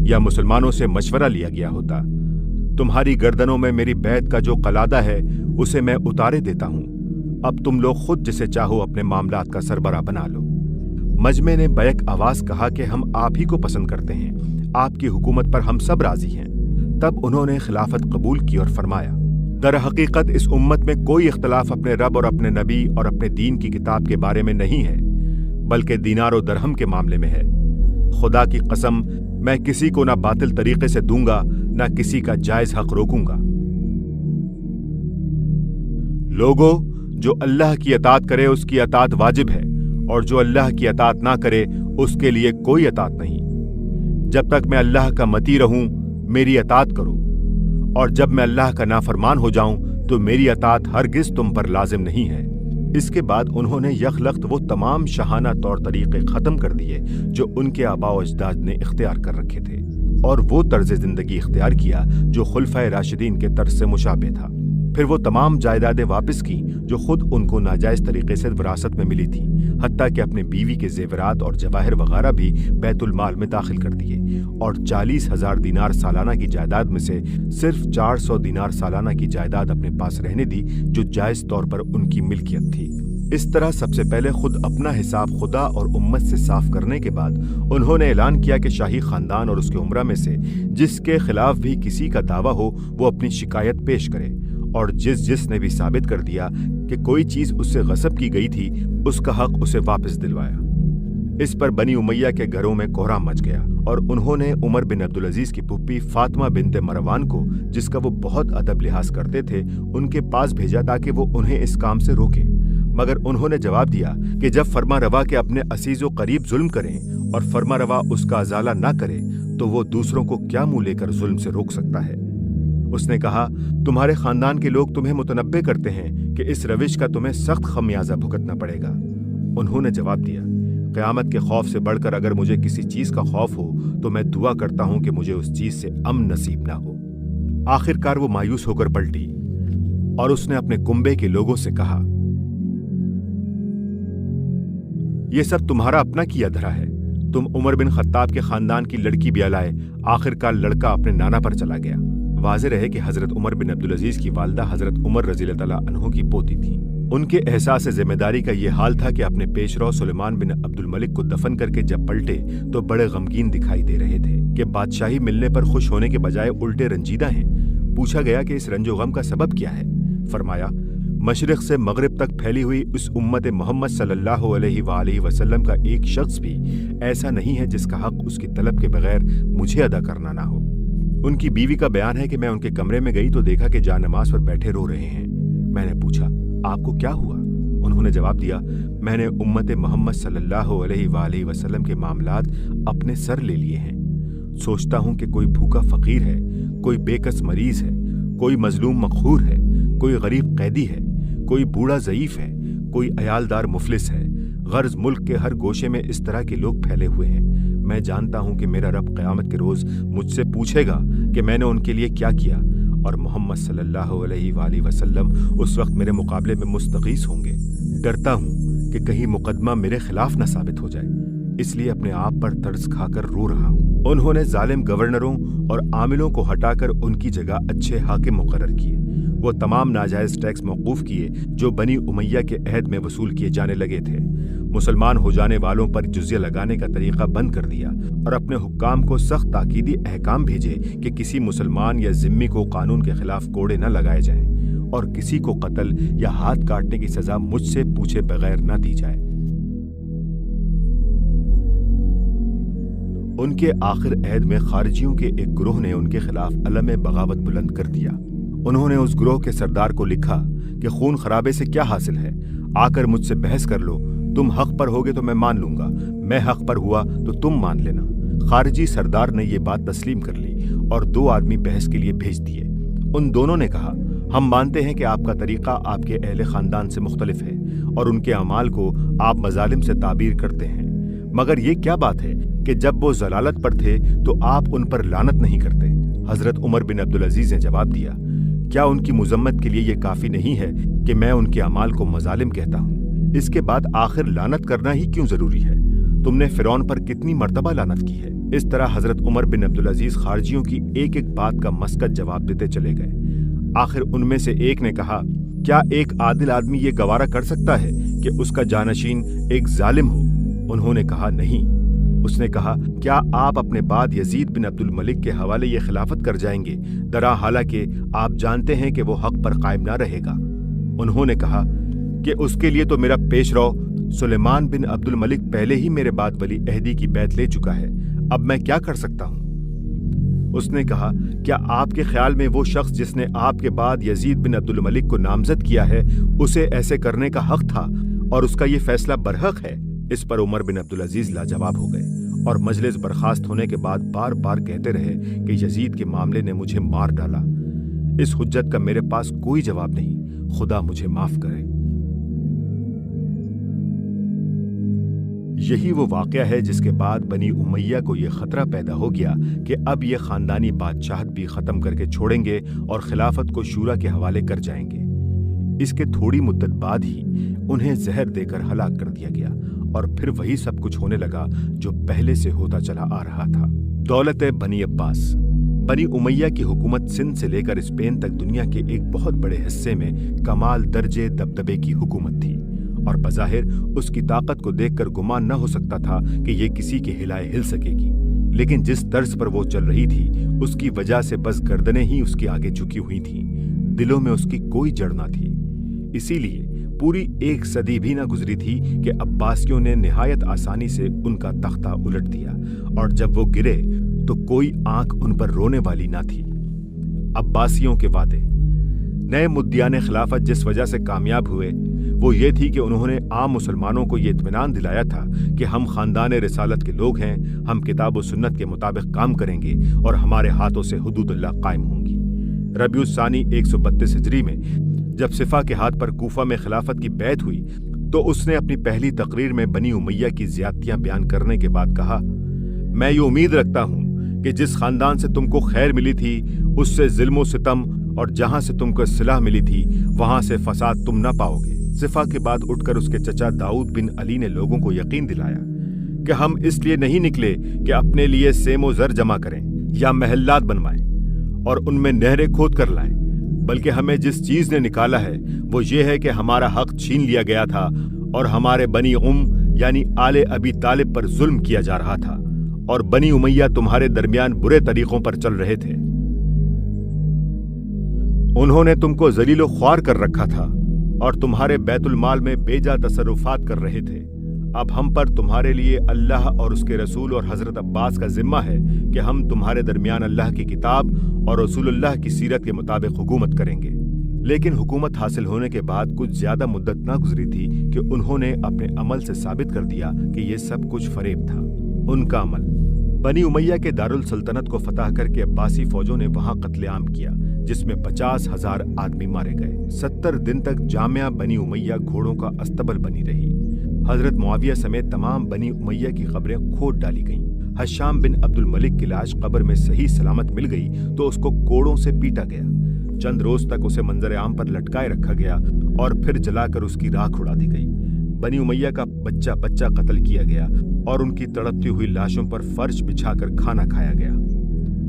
یا مسلمانوں سے مشورہ لیا گیا ہوتا۔ تمہاری گردنوں میں میری بیعت کا جو قلادہ ہے اسے میں اتارے دیتا ہوں، اب تم لوگ خود جسے چاہو اپنے معاملات کا سربراہ بنا لو۔ مجمع نے بیک آواز کہا کہ ہم آپ ہی کو پسند کرتے ہیں، آپ کی حکومت پر ہم سب راضی ہیں۔ تب انہوں نے خلافت قبول کی اور فرمایا: در حقیقت اس امت میں کوئی اختلاف اپنے رب اور اپنے نبی اور اپنے دین کی کتاب کے بارے میں نہیں ہے، بلکہ دینار و درہم کے معاملے میں ہے۔ خدا کی قسم میں کسی کو نہ باطل طریقے سے دوں گا نہ کسی کا جائز حق روکوں گا۔ لوگو، جو اللہ کی اطاعت کرے اس کی اطاعت واجب ہے اور جو اللہ کی اطاعت نہ کرے اس کے لیے کوئی اطاعت نہیں۔ جب تک میں اللہ کا مطیع رہوں میری اطاعت کرو، اور جب میں اللہ کا نافرمان ہو جاؤں تو میری اطاعت ہرگز تم پر لازم نہیں ہے۔ اس کے بعد انہوں نے یکلخت وہ تمام شاہانہ طور طریقے ختم کر دیے جو ان کے آباء و اجداد نے اختیار کر رکھے تھے، اور وہ طرز زندگی اختیار کیا جو خلفائے راشدین کے طرز سے مشابہ تھا۔ پھر وہ تمام جائیدادیں واپس کی جو خود ان کو ناجائز طریقے سے وراثت میں ملی تھیں، حتیٰ کہ اپنے بیوی کے زیورات اور جواہر وغیرہ بھی بیت المال میں داخل کر دیے، اور 40,000 دینار سالانہ کی جائیداد میں سے صرف 400 دینار سالانہ کی جائیداد اپنے پاس رہنے دی جو جائز طور پر ان کی ملکیت تھی۔ اس طرح سب سے پہلے خود اپنا حساب خدا اور امت سے صاف کرنے کے بعد انہوں نے اعلان کیا کہ شاہی خاندان اور اس کے امراء میں سے جس کے خلاف بھی کسی کا دعویٰ ہو وہ اپنی شکایت پیش کرے، اور جس نے بھی ثابت کر دیا کہ کوئی چیز اس سے غصب کی گئی تھی اس کا حق اسے واپس دلوایا۔ اس پر بنی امیہ کے گھروں میں کوہرام مچ گیا، اور انہوں نے عمر بن عبدالعزیز کی پھپھی فاطمہ بنت مروان کو، جس کا وہ بہت ادب لحاظ کرتے تھے، ان کے پاس بھیجا تاکہ وہ انہیں اس کام سے روکے، مگر انہوں نے جواب دیا کہ جب فرما روا کے اپنے عزیز و قریب ظلم کریں اور فرما روا اس کا ازالہ نہ کرے تو وہ دوسروں کو کیا منہ لے کر ظلم سے روک سکتا ہے۔ اس نے کہا: تمہارے خاندان کے لوگ تمہیں متنبع کرتے ہیں کہ اس روش کا تمہیں سخت خمیازہ بھگتنا پڑے گا۔ انہوں نے جواب دیا: قیامت کے خوف سے بڑھ کر اگر مجھے کسی چیز کا خوف ہو تو میں دعا کرتا ہوں کہ مجھے اس چیز سے امن نصیب نہ ہو۔ آخر کار وہ مایوس ہو کر پلٹی اور اس نے اپنے کنبے کے لوگوں سے کہا: یہ سب تمہارا اپنا کیا دھرا ہے، تم عمر بن خطاب کے خاندان کی لڑکی بھی لائے، آخر کار لڑکا اپنے نانا پر چلا گیا۔ واضح رہے کہ حضرت عمر بن عبدالعزیز کی والدہ حضرت عمر رضی اللہ تعالیٰ عنہ کی پوتی تھیں۔ ان کے احساس ذمہ داری کا یہ حال تھا کہ اپنے پیشرو سلیمان بن عبد الملک کو دفن کر کے جب پلٹے تو بڑے غمگین دکھائی دے رہے تھے کہ بادشاہی ملنے پر خوش ہونے کے بجائے الٹے رنجیدہ ہیں۔ پوچھا گیا کہ اس رنج و غم کا سبب کیا ہے؟ فرمایا: मशरिक़ से मगरिब तक फैली हुई उस उम्मत मोहम्मद सल्लल्लाहु अलैहि वसल्लम का एक शख्स भी ऐसा नहीं है जिसका हक उसकी तलब के बगैर मुझे अदा करना ना हो। उनकी बीवी का बयान है कि मैं उनके कमरे में गई तो देखा कि जानमाज़ पर बैठे रो रहे हैं। मैंने पूछा, आपको क्या हुआ? उन्होंने जवाब दिया, मैंने उम्मत मोहम्मद सल्लल्लाहु अलैहि वसल्लम के मामलात अपने सर ले लिए हैं। सोचता हूँ कि कोई भूखा फ़कीर है, कोई बेकस मरीज़ है, कोई मजलूम मखहूर है, कोई गरीब कैदी है, कोई बूढ़ा ज़ईफ़ है, कोई अयालदार मुफलिस है। गर्ज मुल्क के हर गोशे में इस तरह के लोग फैले हुए हैं। मैं जानता हूँ कि मेरा रब क़यामत के रोज़ मुझसे पूछेगा कि मैंने उनके लिए क्या किया, और मोहम्मद सल्लल्लाहु अलैहि वसल्लम उस वक्त मेरे मुकाबले में मुस्तगीस होंगे। डरता हूँ कि कहीं मुकदमा मेरे खिलाफ न साबित हो जाए, इसलिए अपने आप पर तरस खाकर रो रहा हूँ। उन्होंने जालिम गवर्नरों और आमिलों को हटाकर उनकी जगह अच्छे हाकिम मुकर्रर किए। वो तमाम नाजायज़ टैक्स मौकूफ़ किए जो बनी उमैया के अहद में वसूल किए जाने लगे थे। मुसलमान हो जाने वालों पर जुज़िया लगाने का तरीका बंद कर दिया और अपने हुक्काम को सख्त ताकीदी अहकाम भेजे कि किसी मुसलमान या जिम्मी को कानून के खिलाफ कोड़े न लगाए जाएं और किसी को कत्ल या हाथ काटने की सजा मुझसे पूछे बगैर न दी जाए। उनके आखिर अहद में खारिजियों के एक ग्रोह ने उनके खिलाफ अलम बगावत बुलंद कर दिया। उन्होंने उस ग्रोह के सरदार को लिखा कि खून खराबे से क्या हासिल है, आकर मुझसे बहस कर लो। तुम हक पर होगे तो मैं मान लूंगा, मैं हक पर हुआ तो तुम मान लेना। खारिजी सरदार ने ये बात तस्लीम कर ली और 2 आदमी बहस के लिए भेज दिए। उन दोनों ने कहा, हम मानते हैं कि आपका तरीका आपके अहले खानदान से मुख्तलिफ है और उनके अमाल को आप मजालिम से ताबीर करते हैं, मगर ये क्या बात है कि जब वो जलालत पर थे तो आप उन पर लानत नहीं करते। हजरत उमर बिन अब्दुल अजीज ने जवाब दिया, क्या उनकी मुजम्मत के लिए ये काफी नहीं है कि मैं उनके अमाल को मजालिम कहता हूँ? इसके बाद आखिर लानत करना ही क्यों जरूरी है? तुमने फिरौन पर कितनी मर्तबा लानत की है? इस तरह हजरत उमर बिन अब्दुल अजीज खारजियों की एक एक बात का मस्कत जवाब देते चले गए। आखिर उनमें से एक ने कहा, क्या एक आदिल आदमी ये गवारा कर सकता है कि उसका जानशीन एक जालिम हो? उन्होंने कहा, नहीं। उसने कहा, क्या आप अपने बाद यजीद बिन अब्दुल मलिक के हवाले ये खिलाफत कर जाएंगे, दरा हालांकि आप जानते हैं कि वो हक पर कायम ना रहेगा? उन्होंने कहा कि उसके लिए तो मेरा पेशरो सुलेमान बिन अब्दुल मलिक पहले ही मेरे बाद वली अहदी की बैत ले चुका है, अब मैं क्या कर सकता हूँ? उसने कहा, क्या आपके ख्याल में वो शख्स जिसने आपके बाद यजीद बिन अब्दुल मलिक को नामजद किया है, उसे ऐसे करने का हक था और उसका ये फैसला बरहक है? इस पर उमर बिन अब्दुल अजीज लाजवाब हो गए और मजलिस बर्खास्त होने के बाद बार बार कहते रहे कि यजीद के मामले ने मुझे मार डाला। इस हुज्जत का मेरे पास कोई जवाब नहीं, खुदा मुझे माफ करे। यही वो वाक़या है जिसके बाद बनी उमैया को यह खतरा पैदा हो गया कि अब ये खानदानी बादशाहत भी खत्म करके छोड़ेंगे और खिलाफत को शूरा के हवाले कर जाएंगे। इसके थोड़ी मुद्दत बाद ही उन्हें जहर देकर हलाक कर दिया गया और फिर वही सब कुछ होने लगा जो पहले से होता चला आ रहा था। दौलत बनी अब्बास। बनी उमैया की हुकूमत सिंध से लेकर स्पेन तक दुनिया के एक बहुत बड़े हिस्से में कमाल दर्जे दबदबे की हुकूमत थी और बज़ाहिर उसकी ताकत को देखकर गुमान न हो सकता था कि ये किसी के हिलाए हिल सकेगी। लेकिन जिस तर्ज पर वो चल रही थी उसकी वजह से बस गर्दनें ही उसके आगे झुकी हुई थीं, दिलों में उसकी कोई जड़ न थी। इसीलिए पूरी 1 सदी भी न गुजरी थी कि अब्बासियों ने निहायत आसानी से उनका तख्ता उलट दिया और जब वो गिरे तो कोई आंख उन पर रोने वाली न थी। अब्बासियों के वादे। नए मुद्दियाने खिलाफत जिस वजह से कामयाब हुए वो ये थी कि उन्होंने आम मुसलमानों को ये इत्मीनान दिलाया था कि हम खानदान रिसालत के लोग हैं, हम किताब व सुन्नत के मुताबिक काम करेंगे और हमारे हाथों से हुदूदुल्लाह कायम होंगी। रबीउस सानी 132 हिजरी में जब सिफा के हाथ पर कूफा में खिलाफत की बैत हुई तो उसने अपनी पहली तकरीर में बनी उमैया की ज्यादतियां बयान करने के बाद कहा, मैं ये उम्मीद रखता हूं कि जिस खानदान से तुमको खैर मिली थी उससे जुल्म व सितम और जहां से तुमको सिलाह मिली थी वहां से फसाद तुम न पाओगे। सिफा के बाद उठकर उसके चचा दाऊद बिन अली ने लोगों को यकीन दिलाया कि हम इसलिए नहीं निकले कि अपने लिए सेम व जर जमा करें या महल्लात बनवाएं और उनमें नहरें खोद कर लाएं, बल्कि हमें जिस चीज ने निकाला है वो ये है कि हमारा हक छीन लिया गया था और हमारे बनी यानी आले अबी तालिब पर जुल्म किया जा रहा था और बनी उमैया तुम्हारे दरमियान बुरे तरीकों पर चल रहे थे। उन्होंने तुमको जलीलो ख्वार कर रखा था और तुम्हारे बैतुल माल में बेजा तसर्रुफात कर रहे थे। अब हम पर तुम्हारे लिए अल्लाह और उसके रसूल और हजरत अब्बास का जिम्मा है कि हम तुम्हारे दरमियान अल्लाह की किताब और रसूलुल्लाह की सीरत के मुताबिक हुकूमत करेंगे। लेकिन हुकूमत हासिल होने के बाद कुछ ज्यादा मुद्दत न गुजरी थी कि उन्होंने अपने अमल से साबित कर दिया कि ये सब कुछ फरेब था। उनका अमल, बनी उमैया के दारुल सल्तनत को फतह करके अब्बासी फौजों ने वहां कत्लेआम किया, जिसमें 50,000 आदमी मारे गए। 70 दिन तक जामिया बनी उमैया घोड़ों का अस्तबल बनी रही। हजरत मुआविया समेत तमाम बनी उमैया की कब्रें खोद डाली गईं। हश्शाम बिन अब्दुल मलिक की लाश कब्र में सही सलामत मिल गई तो उसको कोड़ों से पीटा गया। चंद रोज तक उसे मंजर आम पर लटकाए रखा गया और फिर जलाकर उसकी राख उड़ा दी गई। बनी उमैया का बच्चा बच्चा कत्ल किया गया और उनकी तड़पती हुई लाशों पर फर्श बिछाकर खाना खाया गया।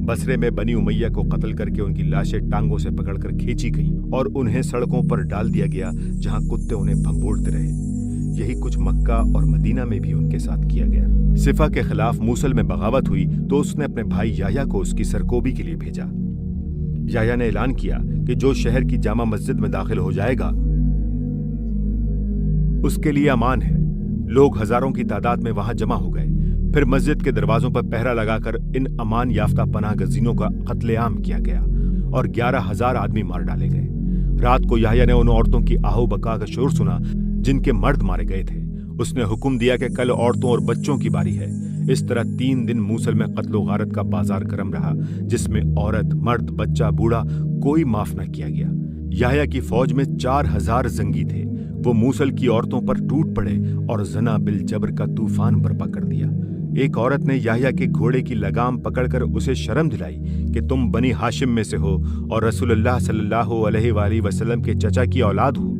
बसरे में बनी उमैया को कत्ल करके उनकी लाशें टांगों से पकड़कर खींची गईं और उन्हें सड़कों पर डाल दिया गया, जहां कुत्ते उन्हें भंबोड़ते रहे। यही कुछ मक्का और मदीना में भी उनके साथ किया गया। सिफा के खिलाफ मूसल में बगावत हुई तो उसने अपने भाई याह्या को उसकी सरकोबी के लिए भेजा। याह्या ने ऐलान किया कि जो शहर की जामा मस्जिद में दाखिल हो जाएगा उसके लिए अमान है। लोग हजारों की तादाद में वहां जमा हो गए। फिर मस्जिद के दरवाजों पर पहरा लगाकर इन अमान याफ्ता पनाह गजीनों का कत्लेआम किया गया और 11,000 आदमी मार डाले गए। रात को याह्या ने उन औरतों की आहू बका का शोर सुना जिनके मर्द मारे गए थे। उसने हुक्म दिया कि कल औरतों और बच्चों की बारी है। इस तरह 3 दिन मूसल में कत्लो गारत का बाजार गर्म रहा, जिसमें औरत, मर्द, बच्चा, बूढ़ा कोई माफ न किया गया। याह्या की फौज में 4,000 जंगी थे। वो मूसल की औरतों पर टूट पड़े और जना बिल जबर का तूफान बर्पा कर दिया। एक औरत ने याह्या के घोड़े की लगाम पकड़कर उसे शर्म दिलाई कि तुम बनी हाशिम में से हो और रसूलुल्लाह सल्लल्लाहु अलैहि वसल्लम के चचा की औलाद हो।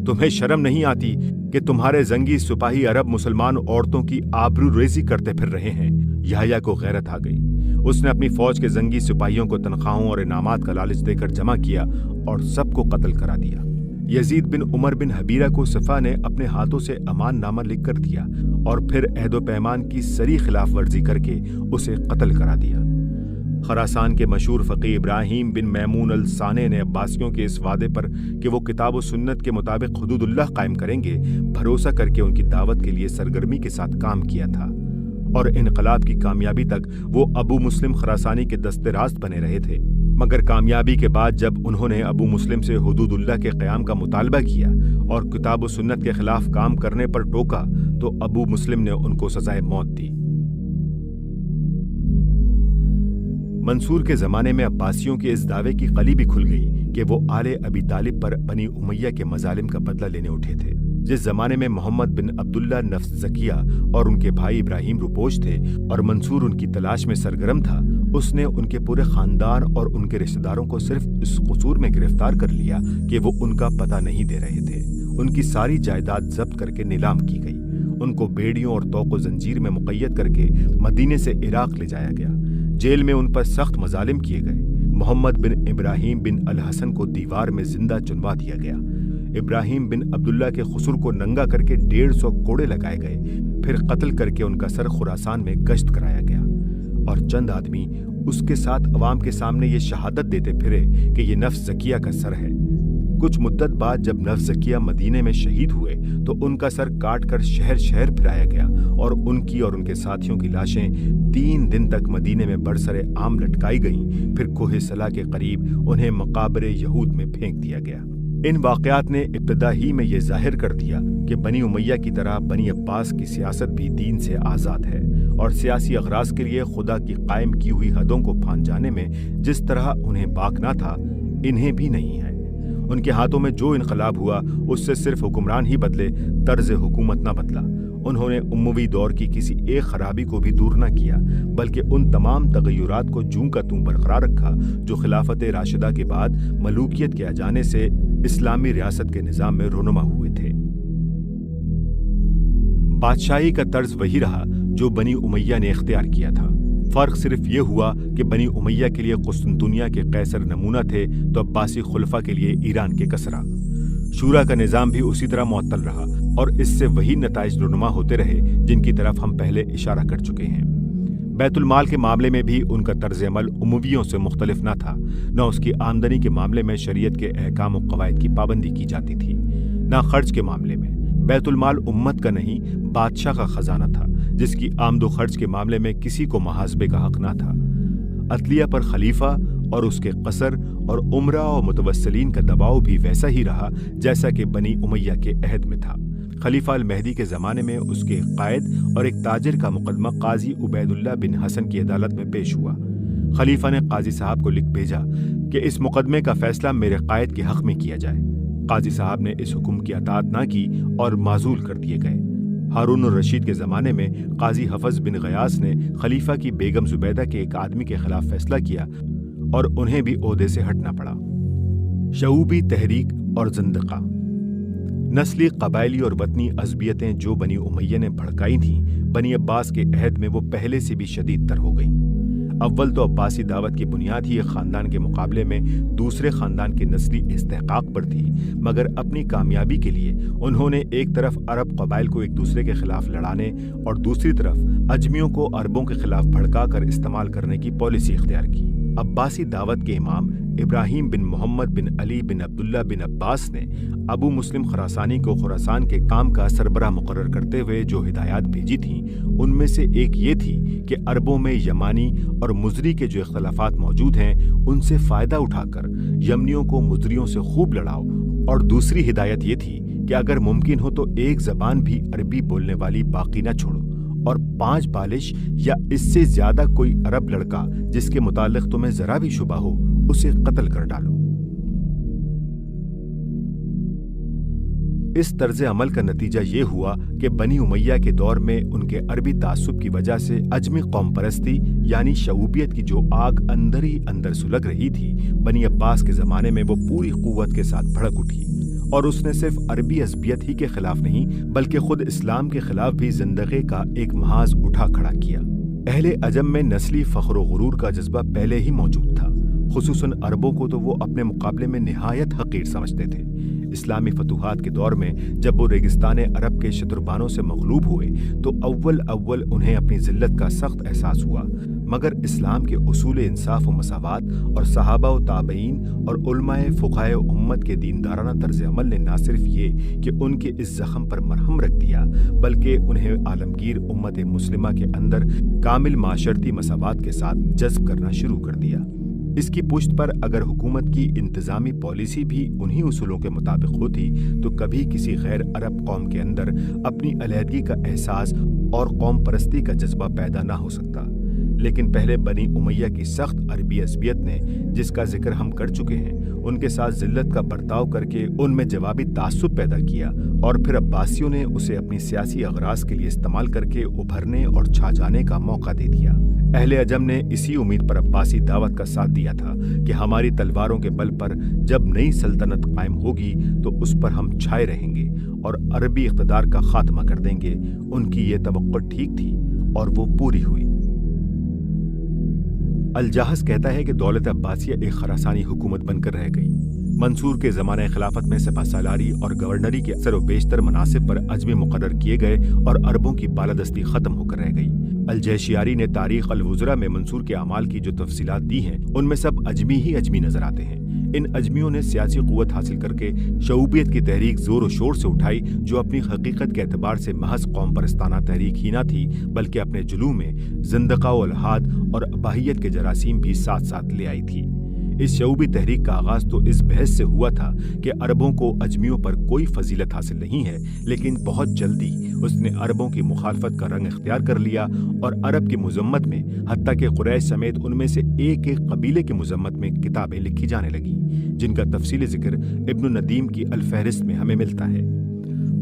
तुम्हें शर्म नहीं आती कि तुम्हारे जंगी सिपाही अरब मुसलमान औरतों की आबरू रेजी करते फिर रहे हैं। याह्या को गैरत आ गई। उसने अपनी फौज के जंगी सिपाहियों को तनख्वाहों और इनामात का लालच देकर जमा किया और सबको कत्ल करा दिया। यजीद बिन उमर बिन हबीरा को सफा ने अपने हाथों से अमान नामा लिख कर दिया और फिर अहदो पैमान की सरी खिलाफ वर्जी करके उसे कत्ल करा दिया। खरासान के मशहूर फ़क़ीह इब्राहिम बिन मैमून अल साने ने अब्बासियों के इस वादे पर कि वो किताब व सुन्नत के मुताबिक हुदूदुल्लाह कायम करेंगे भरोसा करके उनकी दावत के लिए सरगर्मी के साथ काम किया था और इनकलाब की कामयाबी तक वो अबू मुस्लिम खरासानी के दस्ते रास्त बने रहे थे। मगर कामयाबी के बाद जब उन्होंने अबू मुस्लिम से हुदूदुल्लाह के क़याम का मुतालबा किया और किताब व सुन्नत के खिलाफ काम करने पर टोका तो अबू मुस्लिम ने उनको सजाए मौत दी। मंसूर के ज़माने में अब्बासियों के इस दावे की कली भी खुल गई कि वो आले अबी तालिब पर बनी उमैया के मजालिम का बदला लेने उठे थे। जिस जमाने में मोहम्मद बिन अब्दुल्ला नफ्स ज़किया और उनके भाई इब्राहिम रुपोश थे और मंसूर उनकी तलाश में सरगर्म था, उसने उनके पूरे खानदान और उनके रिश्तेदारों को सिर्फ इस कसूर में गिरफ्तार कर लिया कि वो उनका पता नहीं दे रहे थे। उनकी सारी जायदाद जब्त करके नीलाम की गई। उनको बेड़ियों और तोक़ो जंजीर में मुक़य्यद करके मदीने से इराक ले जाया गया। जेल में उन पर सख्त मजालिम किए गए। मोहम्मद बिन इब्राहिम बिन अल हसन को दीवार में जिंदा चुनवा दिया गया। इब्राहिम बिन अब्दुल्ला के खुसुर को नंगा करके 150 कोड़े लगाए गए। फिर कत्ल करके उनका सर खुरासान में गश्त कराया गया और चंद आदमी उसके साथ अवाम के सामने ये शहादत देते फिरे कि ये नफ्स ज़किया का सर है। कुछ मुद्दत बाद जब नफ्स ज़किया मदीने में शहीद हुए तो उनका सर काट कर शहर शहर फिराया गया और उनकी और उनके साथियों की लाशें 3 दिन तक मदीने में बरसरे आम लटकाई गईं। फिर कोहे सला के करीब उन्हें मकाबरे यहूद में फेंक दिया गया। इन वाक़यात ने इब्तिदा ही में ये जाहिर कर दिया कि बनी उमैया की तरह बनी अब्बास की सियासत भी दीन से आज़ाद है और सियासी अगराज के लिए खुदा की कायम की हुई हदों को फांद जाने में जिस तरह उन्हें बाक ना था, इन्हें भी नहीं है। उनके हाथों में जो इनकलाब हुआ उससे सिर्फ हुक्मरान ही बदले, तर्ज हुकूमत ना बदला। उन्होंने उम्मवी दौर की किसी एक खराबी को भी दूर न किया, बल्कि उन तमाम तगय्युरात को जूं का तूं बरकरार रखा जो खिलाफत राशिदा के बाद मलूकियत के आ जाने से इस्लामी रियासत के निज़ाम में रोनुमा हुए थे। बादशाही का तर्ज वही रहा जो बनी उमैया ने इख्तियार किया था। फर्क सिर्फ ये हुआ कि बनी उमैया के लिए कुस्तुनतुनिया के कैसर नमूना थे तो अब्बासी खुलफा के लिए ईरान के कसरा। शूरा का निज़ाम भी उसी तरह मुअत्तल रहा और इससे वही नताइज रुनुमा होते रहे जिनकी तरफ हम पहले इशारा कर चुके हैं। بیت المال کے معاملے میں بھی ان کا طرز عمل امویوں سے مختلف نہ تھا۔ نہ اس کی آمدنی کے معاملے میں شریعت کے احکام و قواعد کی پابندی کی جاتی تھی، نہ خرچ کے معاملے میں۔ بیت المال امت کا نہیں، بادشاہ کا خزانہ تھا، جس کی آمد و خرچ کے معاملے میں کسی کو محاسبے کا حق نہ تھا۔ عدلیہ پر خلیفہ اور اس کے قصر اور امراء و متوسلین کا دباؤ بھی ویسا ہی رہا جیسا کہ بنی امیہ کے عہد میں تھا۔ خلیفہ المہدی کے زمانے میں اس کے قائد اور ایک تاجر کا مقدمہ قاضی عبید اللہ بن حسن کی عدالت میں پیش ہوا۔ خلیفہ نے قاضی صاحب کو لکھ بھیجا کہ اس مقدمے کا فیصلہ میرے قائد کے حق میں کیا جائے۔ قاضی صاحب نے اس حکم کی اطاعت نہ کی اور معزول کر دیے گئے۔ ہارون الرشید کے زمانے میں قاضی حفظ بن غیاث نے خلیفہ کی بیگم زبیدہ کے ایک آدمی کے خلاف فیصلہ کیا اور انہیں بھی عہدے سے ہٹنا پڑا۔ شعوبی تحریک اور زندقہ۔ نسلی، قبائلی اور وطنی عصبیتیں جو بنی امیہ نے بھڑکائی تھیں، بنی عباس کے عہد میں وہ پہلے سے بھی شدید تر ہو گئیں۔ اول تو عباسی دعوت کی بنیاد ہی ایک خاندان کے مقابلے میں دوسرے خاندان کے نسلی استحقاق پر تھی، مگر اپنی کامیابی کے لیے انہوں نے ایک طرف عرب قبائل کو ایک دوسرے کے خلاف لڑانے اور دوسری طرف اجمیوں کو عربوں کے خلاف بھڑکا کر استعمال کرنے کی پالیسی اختیار کی۔ عباسی دعوت کے امام ابراہیم بن محمد بن علی بن عبداللہ بن عباس نے ابو مسلم خراسانی کو خراسان کے کام کا سربراہ مقرر کرتے ہوئے جو ہدایات بھیجی تھیں، ان میں سے ایک یہ تھی کہ عربوں میں یمانی اور مزری کے جو اختلافات موجود ہیں ان سے فائدہ اٹھا کر یمنیوں کو مزریوں سے خوب لڑاؤ، اور دوسری ہدایت یہ تھی کہ اگر ممکن ہو تو ایک زبان بھی عربی بولنے والی باقی نہ چھوڑو، اور 5 بالش یا اس سے زیادہ کوئی عرب لڑکا جس کے متعلق تمہیں ذرا بھی شبہ ہو اسے قتل کر ڈالو۔ اس طرز عمل کا نتیجہ یہ ہوا کہ بنی امیہ کے دور میں ان کے عربی تعصب کی وجہ سے اجمی قوم پرستی یعنی شعوبیت کی جو آگ اندر ہی اندر سلگ رہی تھی، بنی عباس کے زمانے میں وہ پوری قوت کے ساتھ بھڑک اٹھی، اور اس نے صرف عربی عصبیت ہی کے خلاف نہیں بلکہ خود اسلام کے خلاف بھی زندگی کا ایک محاذ اٹھا کھڑا کیا۔ اہل عجم میں نسلی فخر و غرور کا جذبہ پہلے ہی موجود تھا، خصوصاً عربوں کو تو وہ اپنے مقابلے میں نہایت حقیر سمجھتے تھے۔ اسلامی فتوحات کے دور میں جب وہ ریگستان عرب کے شتربانوں سے مغلوب ہوئے تو اول انہیں اپنی ذلت کا سخت احساس ہوا، مگر اسلام کے اصول انصاف و مساوات اور صحابہ و تابعین اور علماء فقہائے امت کے دیندارانہ طرز عمل نے نہ صرف یہ کہ ان کے اس زخم پر مرہم رکھ دیا بلکہ انہیں عالمگیر امت مسلمہ کے اندر کامل معاشرتی مساوات کے ساتھ جذب کرنا شروع کر دیا۔ اس کی پشت پر اگر حکومت کی انتظامی پالیسی بھی انہی اصولوں کے مطابق ہوتی تو کبھی کسی غیر عرب قوم کے اندر اپنی علیحدگی کا احساس اور قوم پرستی کا جذبہ پیدا نہ ہو سکتا۔ لیکن پہلے بنی امیہ کی سخت عربی عصبیت نے، جس کا ذکر ہم کر چکے ہیں، ان کے ساتھ ذلت کا برتاؤ کر کے ان میں جوابی تعصب پیدا کیا، اور پھر عباسیوں نے اسے اپنی سیاسی اغراض کے لیے استعمال کر کے ابھرنے اور چھا جانے کا موقع دے دیا۔ اہل عجم نے اسی امید پر عباسی دعوت کا ساتھ دیا تھا کہ ہماری تلواروں کے بل پر جب نئی سلطنت قائم ہوگی تو اس پر ہم چھائے رہیں گے اور عربی اقتدار کا خاتمہ کر دیں گے۔ ان کی یہ توقع ٹھیک تھی اور وہ پوری ہوئی۔ الجاحظ کہتا ہے کہ دولت عباسیہ ایک خراسانی حکومت بن کر رہ گئی۔ منصور کے زمانہ خلافت میں سپہ سالاری اور گورنری کے اکثر و بیشتر مناصب پر اجمی مقرر کیے گئے اور عربوں کی بالادستی ختم ہو کر رہ گئی۔ الجیشیاری نے تاریخ الوزراء میں منصور کے اعمال کی جو تفصیلات دی ہیں ان میں سب اجمی ہی اجمی نظر آتے ہیں۔ ان اجمیوں نے سیاسی قوت حاصل کر کے شعوبیت کی تحریک زور و شور سے اٹھائی، جو اپنی حقیقت کے اعتبار سے محض قوم پرستانہ تحریک ہی نہ تھی بلکہ اپنے جلوہ میں زندقہ و الحاد اور اباہیت کے جراثیم بھی ساتھ ساتھ لے آئی تھی۔ اس شعوبی تحریک کا آغاز تو اس بحث سے ہوا تھا کہ عربوں کو اجمیوں پر کوئی فضیلت حاصل نہیں ہے، لیکن بہت جلدی اس نے عربوں کی مخالفت کا رنگ اختیار کر لیا اور عرب کی مذمت میں، حتیٰ کہ قریش سمیت ان میں سے ایک ایک قبیلے کی مذمت میں کتابیں لکھی جانے لگیں، جن کا تفصیلی ذکر ابن ندیم کی الفہرست میں ہمیں ملتا ہے۔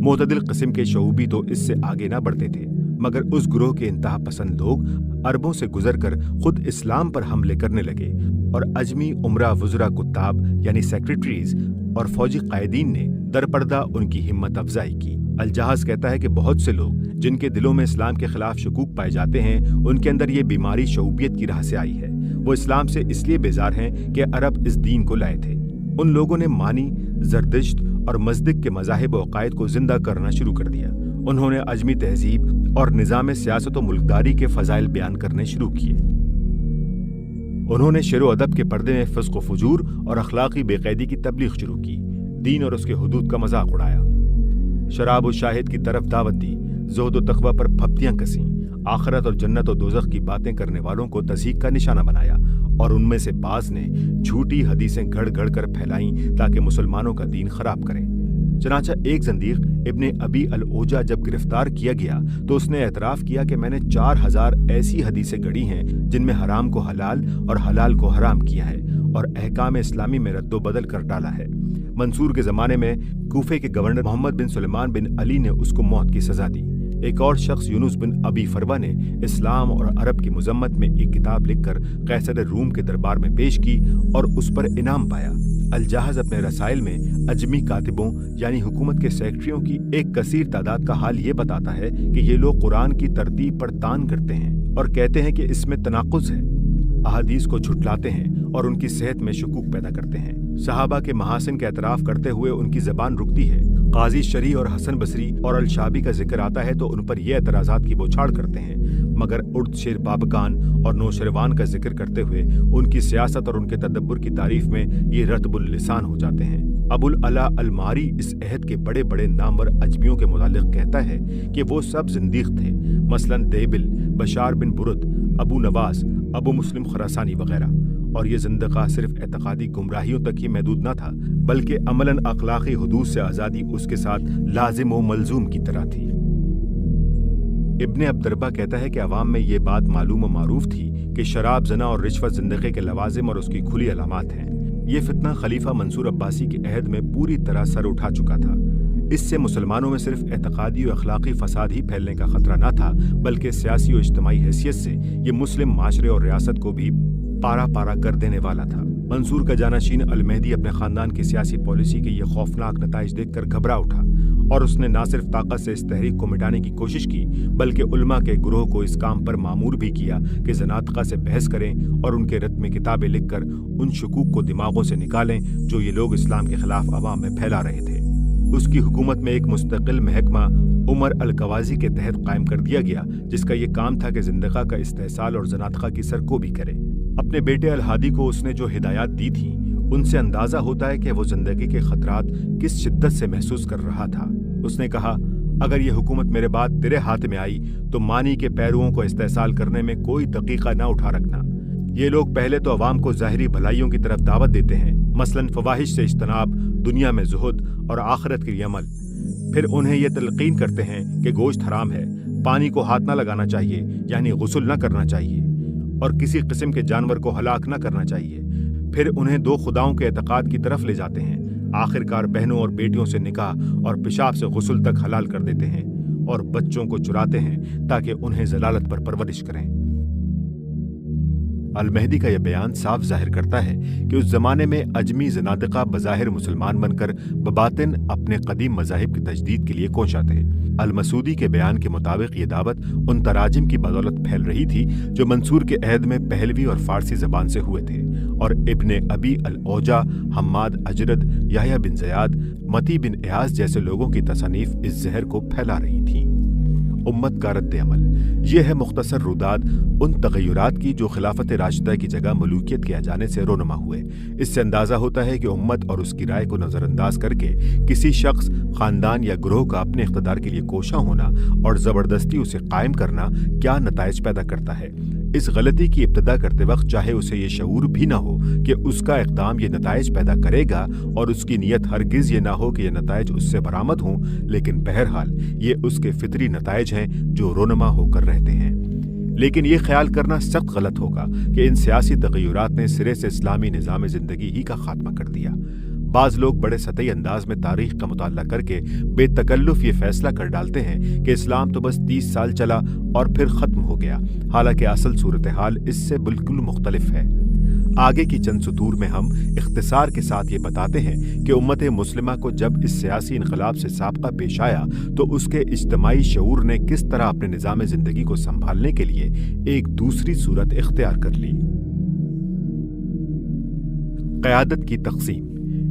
معتدل قسم کے شعوبی تو اس سے آگے نہ بڑھتے تھے، مگر اس گروہ کے انتہا پسند لوگ عربوں سے گزر کر خود اسلام پر حملے کرنے لگے، اور اجمی عمرہ وزراء کتاب یعنی سیکریٹریز اور فوجی قائدین نے درپردہ ان کی ہمت افزائی کی۔ الجاحظ کہتا ہے کہ بہت سے لوگ جن کے دلوں میں اسلام کے خلاف شکوک پائے جاتے ہیں، ان کے اندر یہ بیماری شعوبیت کی راہ سے آئی ہے۔ وہ اسلام سے اس لیے بیزار ہیں کہ عرب اس دین کو لائے تھے۔ ان لوگوں نے مانی، زردشت اور مزدک کے مذاہب و عقائد کو زندہ کرنا شروع کر دیا۔ انہوں نے اجمی تہذیب और निज़ाम सियासत व मुल्कदारी के फ़ज़ाइल बयान करने शुरू किए। उन्होंने शेर व अदब के पर्दे में फ़िस्क़ व फ़ुजूर और अखलाक़ी बेक़ैदी की तबलीग शुरू की, दीन और उसके हुदूद का मजाक उड़ाया, शराब व शाहिद की तरफ दावत दी, ज़ुहद व तक़वा पर फप्तियाँ कसीं, आखिरत और जन्नत और दोज़ख की बातें करने वालों को तज़हीक का निशाना बनाया और उनमें से बाज़ ने झूठी हदीसें घड़ घड़ कर फैलाईं ताकि मुसलमानों का दीन खराब करें। चनाचा एक ज़ंदीक़ इब्ने अबी अल-ओजा जब गिरफ्तार किया गया तो उसने एतराफ़ किया कि मैंने 4000 ऐसी हदीसें गढ़ी हैं जिनमें हराम को हलाल और हलाल को हराम किया है और अहकाम इस्लामी में रद्दो बदल कर डाला है। मंसूर के ज़माने में कूफे के गवर्नर मोहम्मद बिन सुलेमान बिन अली ने उसको मौत की सज़ा दी। एक और शख्स यूनुस बिन अबी फरवा ने इस्लाम और अरब की मजम्मत में एक किताब लिखकर कैसर रूम के दरबार में पेश की और उस पर इनाम पाया। अल-जहाज़ अपने रसाइल में अजमी कातिबों यानी हुकूमत के सेक्रेटरियों की एक कसीर तादाद का हाल ये बताता है कि ये लोग कुरान की तरतीब पर तान करते हैं और कहते हैं कि इसमें तनाकुज़ है, अहादीस को झुटलाते हैं और उनकी सेहत में शकूक पैदा करते हैं। सहाबा के महासिन का एतराफ़ करते हुए उनकी ज़बान रुकती है। काजी शरी और हसन बसरी और अल-शाबी का जिक्र आता है तो उन पर यह एतराज़ात की बौछार करते हैं, मगर उर्द शेर बाबकान और नौशरवान का जिक्र करते हुए उनकी सियासत और उनके तदब्बुर की तारीफ में ये रतबुल लिसान हो जाते हैं। अबुल अला अल-मारी इस अहद के बड़े बड़े नामवर अजमियों के मुतालिक कहता है कि वो सब जिंदीक थे, मसलन देबिल, बशार बिन बुरद, अबू नवास, अबू मुस्लिम खरासानी वगैरह। और ये ज़िंदगा सिर्फ एतक़ादी गुमराहियों तक ही महदूद न था, बल्कि अमलन अखलाक़ी हुदूद से आज़ादी उसके साथ लाजिम व मलजूम की तरह थी। इब्ने अब्दरबा कहता है कि अवाम में ये बात मालूम व मारूफ थी कि शराब, जना और रिश्वत ज़िंदगी के लवाजिम और उसकी खुली अलामात हैं। ये फितना खलीफा मंसूर अब्बासी के अहद में पूरी तरह सर उठा चुका था। इससे मुसलमानों में सिर्फ एतक़ादी और अखलाक़ी फ़साद ही फैलने का ख़तरा न था, बल्कि सियासी और इज्तिमाई हैसियत से ये मुस्लिम माशरे और रियासत को भी पारा पारा कर देने वाला था। मंसूर का जानाशीन अल-मेहदी अपने ख़ानदान की सियासी पॉलिसी के ये खौफनाक नताइज देखकर घबरा उठा और उसने न सिर्फ ताकत से इस तहरीक को मिटाने की कोशिश की, बल्कि उलमा के गुरोह को इस काम पर मामूर भी किया कि ज़नातक़ा से बहस करें और उनके रद्द में किताबें लिखकर उन शकूक को दिमागों से निकालें जो ये लोग इस्लाम के ख़िलाफ़ अवाम में फैला रहे थे। उसकी हुकूमत में एक मुस्तकिल महकमा उमर अल-कवाज़ी के तहत कायम कर दिया गया, जिसका ये काम था कि ज़िंदगा का इस्तेहसाल और ज़नातक़ा की सरकोबी करे। अपने बेटे अल-हादी को उसने जो हिदायत दी थी उनसे अंदाज़ा होता है कि वो ज़िंदगी के ख़तरात किस शिद्दत से महसूस कर रहा था। उसने कहा, अगर ये हुकूमत मेरे बाद तेरे हाथ में आई तो मानी के पैरुओं को इस्तेहसाल करने में कोई दक़ीक़ा न उठा रखना। ये लोग पहले तो अवाम को ज़ाहिरी भलाइयों की तरफ दावत देते हैं, मसलन फ़वाहिश से इज्तनाब, दुनिया में ज़ुहद और आखिरत के लिए अमल। फिर उन्हें ये तलक़ीन करते हैं कि गोश्त हराम है, पानी को हाथ न लगाना चाहिए यानी गुस्ल न करना चाहिए और किसी किस्म के जानवर को हलाक न करना चाहिए। फिर उन्हें दो खुदाओं के एतक़ाद की तरफ ले जाते हैं। आखिरकार बहनों और बेटियों से निकाह और पेशाब से गुस्ल तक हलाल कर देते हैं और बच्चों को चुराते हैं ताकि उन्हें ज़लालत पर परवरिश करें। अल-मेहदी का यह बयान साफ जाहिर करता है कि उस जमाने में अजमी ज़नादिक़ा बज़ाहिर मुसलमान बनकर बबातिन अपने कदीम मज़ाहिब की तजदीद के लिए कोशा थे। अल-मसूदी के बयान के मुताबिक ये दावत उन तराजिम की बदौलत फैल रही थी जो मंसूर के अहद में पहलवी और फारसी ज़बान से हुए थे और इब्ने अबी अल-ओजा, हम्माद अजरद, याह्या बिन ज़याद, मती बिन इयास जैसे लोगों की तसनीफ़ इस जहर को फैला रही थीं। उम्मत का रद्द अमल, यह है मुख्तसर रुदाद उन तग़य्युरात की जो खिलाफत राशिदा की जगह मलूकियत के आ जाने से रोनमा हुए। इससे अंदाज़ा होता है कि उम्मत और उसकी राय को नज़रअंदाज करके किसी शख्स, ख़ानदान या ग्रोह का अपने इख्तिदार के लिए कोशा होना और ज़बरदस्ती उसे कायम करना क्या नताइज पैदा करता है। इस गलती की इब्तिदा करते वक्त चाहे उसे ये शऊर भी ना हो कि उसका इक़दाम ये नताइज पैदा करेगा और उसकी नीयत हरगिज़ ये ना हो कि ये नताइज उससे बरामद हों, लेकिन बहरहाल ये उसके फितरी नताइज हैं जो रोनमा होकर रहते हैं। लेकिन ये ख्याल करना सख्त गलत होगा कि इन सियासी तग़य्युरात ने सिरे से इस्लामी निज़ाम ज़िंदगी ही का खात्मा कर दिया। बाज़ लोग बड़े सतही अंदाज में तारीख का मुताला करके बेतकल्लुफ़ ये फैसला कर डालते हैं कि इस्लाम तो बस 30 साल चला और फिर ख़त्म हो गया, हालांकि असल सूरत हाल इससे बिल्कुल मुख्तलिफ है। आगे की चंद सतूर में हम इख्तिसार के साथ ये बताते हैं कि उम्मत मुस्लिमा को जब इस सियासी इनकलाब से साबका पेश आया तो उसके इज्तिमाई शऊर ने किस तरह अपने निज़ाम ज़िंदगी को संभालने के लिए एक दूसरी सूरत इख्तियार कर ली। क़यादत की तक़सीम,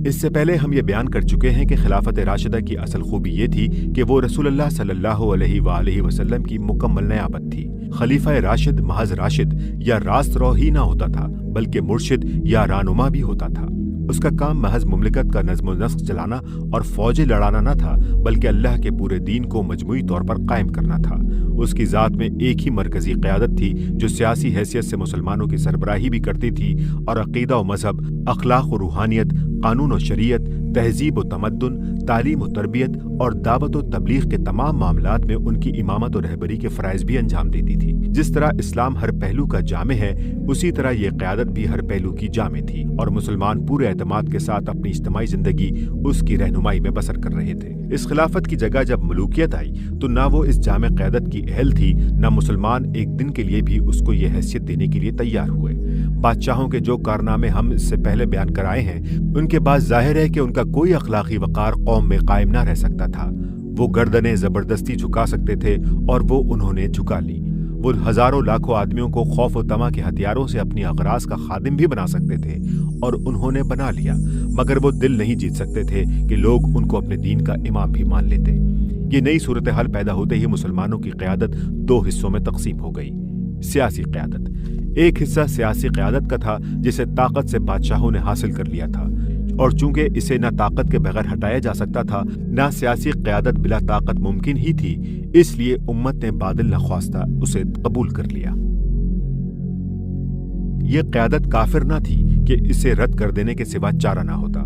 اس سے پہلے ہم یہ بیان کر چکے ہیں کہ خلافت راشدہ کی اصل خوبی یہ تھی کہ وہ رسول اللہ صلی اللہ علیہ وآلہ وسلم کی مکمل نیابت تھی۔ خلیفہ راشد محض راشد یا راست رو ہی نہ ہوتا تھا، بلکہ مرشد یا رہنما بھی ہوتا تھا۔ اس کا کام محض مملکت کا نظم و نسق چلانا اور فوجیں لڑانا نہ تھا، بلکہ اللہ کے پورے دین کو مجموعی طور پر قائم کرنا تھا۔ اس کی ذات میں ایک ہی مرکزی قیادت تھی جو سیاسی حیثیت سے مسلمانوں کی سربراہی بھی کرتی تھی اور عقیدہ و مذہب، اخلاق و روحانیت، قانون و شریعت، تہذیب و تمدن، تعلیم و تربیت اور دعوت و تبلیغ کے تمام معاملات میں ان کی امامت و رہبری کے فرائض بھی انجام دیتی تھی۔ جس طرح اسلام ہر پہلو کا جامع ہے، اسی طرح یہ قیادت بھی ہر پہلو کی جامع تھی، اور مسلمان پورے اعتماد کے ساتھ اپنی اجتماعی زندگی اس کی رہنمائی میں بسر کر رہے تھے۔ اس خلافت کی جگہ جب ملوکیت آئی تو نہ وہ اس جامع قیادت کی اہل تھی، نہ مسلمان ایک دن کے لیے بھی اس کو یہ حیثیت دینے کے لیے تیار ہوئے۔ بادشاہوں کے جو کارنامے ہم اس سے پہلے بیان کرائے ہیں، ان کے بعد ظاہر ہے کہ ان کا کوئی اخلاقی وقار قوم میں قائم نہ رہ سکتا تھا۔ وہ گردنیں زبردستی جھکا سکتے تھے اور وہ انہوں نے جھکا لی۔ وہ ہزاروں لاکھوں آدمیوں کو خوف و طمع کے ہتھیاروں سے اپنی اغراض کا خادم بھی بنا سکتے تھے، اور انہوں نے بنا لیا، مگر وہ دل نہیں جیت سکتے تھے کہ لوگ ان کو اپنے دین کا امام بھی مان لیتے۔ یہ نئی صورتحال پیدا ہوتے ہی مسلمانوں کی قیادت دو حصوں میں تقسیم ہو گئی۔ سیاسی قیادت، ایک حصہ سیاسی قیادت کا تھا جسے طاقت سے بادشاہوں نے حاصل کر لیا تھا، اور چونکہ اسے نہ طاقت کے بغیر ہٹایا جا سکتا تھا، نہ سیاسی قیادت بلا طاقت ممکن ہی تھی، اس لیے امت نے بادل نخواستہ اسے قبول کر لیا۔ یہ قیادت کافر نہ تھی کہ اسے رد کر دینے کے سوا چارہ نہ ہوتا۔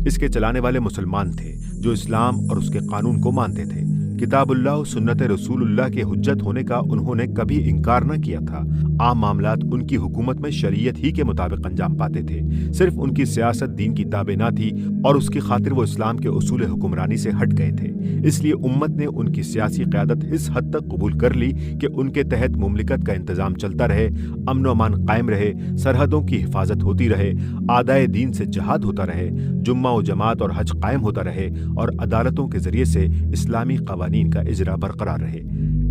اس کے چلانے والے مسلمان تھے جو اسلام اور اس کے قانون کو مانتے تھے۔ کتاب اللہ و سنت رسول اللہ کے حجت ہونے کا انہوں نے کبھی انکار نہ کیا تھا۔ عام معاملات ان کی حکومت میں شریعت ہی کے مطابق انجام پاتے تھے، صرف ان کی سیاست دین کی تابع نہ تھی، اور اس کی خاطر وہ اسلام کے اصول حکمرانی سے ہٹ گئے تھے۔ اس لیے امت نے ان کی سیاسی قیادت اس حد تک قبول کر لی کہ ان کے تحت مملکت کا انتظام چلتا رہے، امن و امان قائم رہے، سرحدوں کی حفاظت ہوتی رہے، اعدائے دین سے جہاد ہوتا رہے، جمعہ و جماعت اور حج قائم ہوتا رہے، اور عدالتوں کے ذریعے سے اسلامی قوانین کا اجرا برقرار رہے۔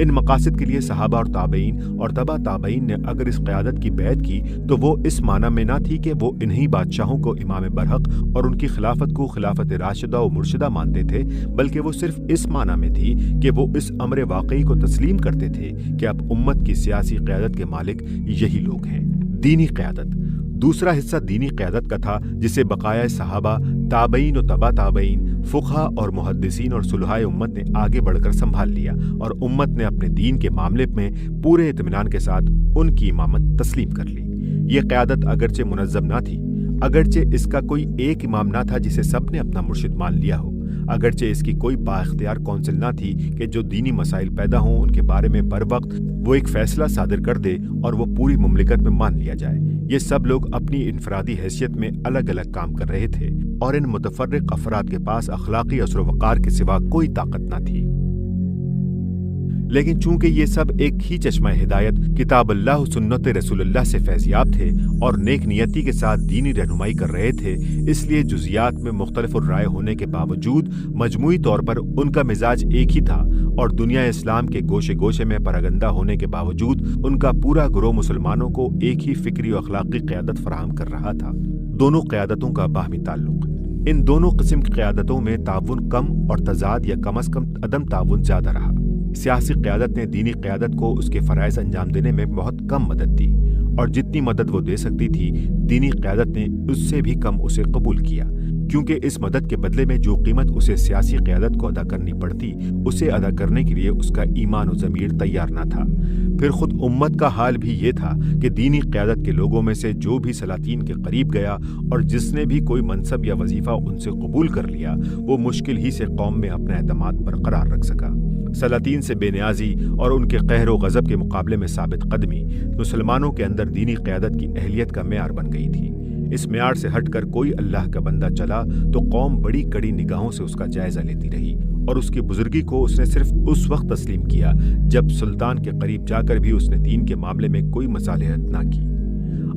ان مقاصد کے لیے صحابہ اور تابعین اور تبع تابعین نے اگر اس قیادت کی بیعت کی تو وہ اس معنی میں نہ تھی کہ وہ انہی بادشاہوں کو امام برحق اور ان کی خلافت کو خلافت راشدہ و مرشدہ مانتے تھے، بلکہ وہ صرف اس معنی میں تھی کہ وہ اس امر واقعی کو تسلیم کرتے تھے کہ اب امت کی سیاسی قیادت کے مالک یہی لوگ ہیں۔ دینی قیادت، دوسرا حصہ دینی قیادت کا تھا جسے بقایا صحابہ، تابعین و تبع تابعین، فقہا اور محدثین اور صلحائے امت نے آگے بڑھ کر سنبھال لیا، اور امت نے اپنے دین کے معاملے میں پورے اطمینان کے ساتھ ان کی امامت تسلیم کر لی۔ یہ قیادت اگرچہ منظم نہ تھی، اگرچہ اس کا کوئی ایک امام نہ تھا جسے سب نے اپنا مرشد مان لیا ہو، اگرچہ اس کی کوئی بااختیار کونسل نہ تھی کہ جو دینی مسائل پیدا ہوں ان کے بارے میں بر وقت وہ ایک فیصلہ صادر کر دے اور وہ پوری مملکت میں مان لیا جائے۔ یہ سب لوگ اپنی انفرادی حیثیت میں الگ الگ کام کر رہے تھے، اور ان متفرق افراد کے پاس اخلاقی اثر و وقار کے سوا کوئی طاقت نہ تھی۔ لیکن چونکہ یہ سب ایک ہی چشمہ ہدایت کتاب اللہ و سنت رسول اللہ سے فیضیاب تھے اور نیک نیتی کے ساتھ دینی رہنمائی کر رہے تھے، اس لیے جزیات میں مختلف الرائے ہونے کے باوجود مجموعی طور پر ان کا مزاج ایک ہی تھا، اور دنیا اسلام کے گوشے گوشے میں پراگندہ ہونے کے باوجود ان کا پورا گروہ مسلمانوں کو ایک ہی فکری و اخلاقی قیادت فراہم کر رہا تھا۔ دونوں قیادتوں کا باہمی تعلق، ان دونوں قسم کی قیادتوں میں تعاون کم اور تضاد یا کم از کم عدم تعاون زیادہ رہا۔ سیاسی قیادت نے دینی قیادت کو اس کے فرائض انجام دینے میں بہت کم مدد دی، اور جتنی مدد وہ دے سکتی تھی دینی قیادت نے اس سے بھی کم اسے قبول کیا، کیونکہ اس مدد کے بدلے میں جو قیمت اسے سیاسی قیادت کو ادا کرنی پڑتی، اسے ادا کرنے کے لیے اس کا ایمان و ضمیر تیار نہ تھا۔ پھر خود امت کا حال بھی یہ تھا کہ دینی قیادت کے لوگوں میں سے جو بھی سلاطین کے قریب گیا اور جس نے بھی کوئی منصب یا وظیفہ ان سے قبول کر لیا، وہ مشکل ہی سے قوم میں اپنا اعتماد برقرار رکھ سکا۔ سلاطین سے بے نیازی اور ان کے قہر و غضب کے مقابلے میں ثابت قدمی مسلمانوں کے اندر دینی قیادت کی اہلیت کا معیار بن گئی تھی۔ اس معیار سے ہٹ کر کوئی اللہ کا بندہ چلا تو قوم بڑی کڑی نگاہوں سے اس کا جائزہ لیتی رہی، اور اس کی بزرگی کو اس نے صرف اس وقت تسلیم کیا جب سلطان کے قریب جا کر بھی اس نے دین کے معاملے میں کوئی مصالحت نہ کی۔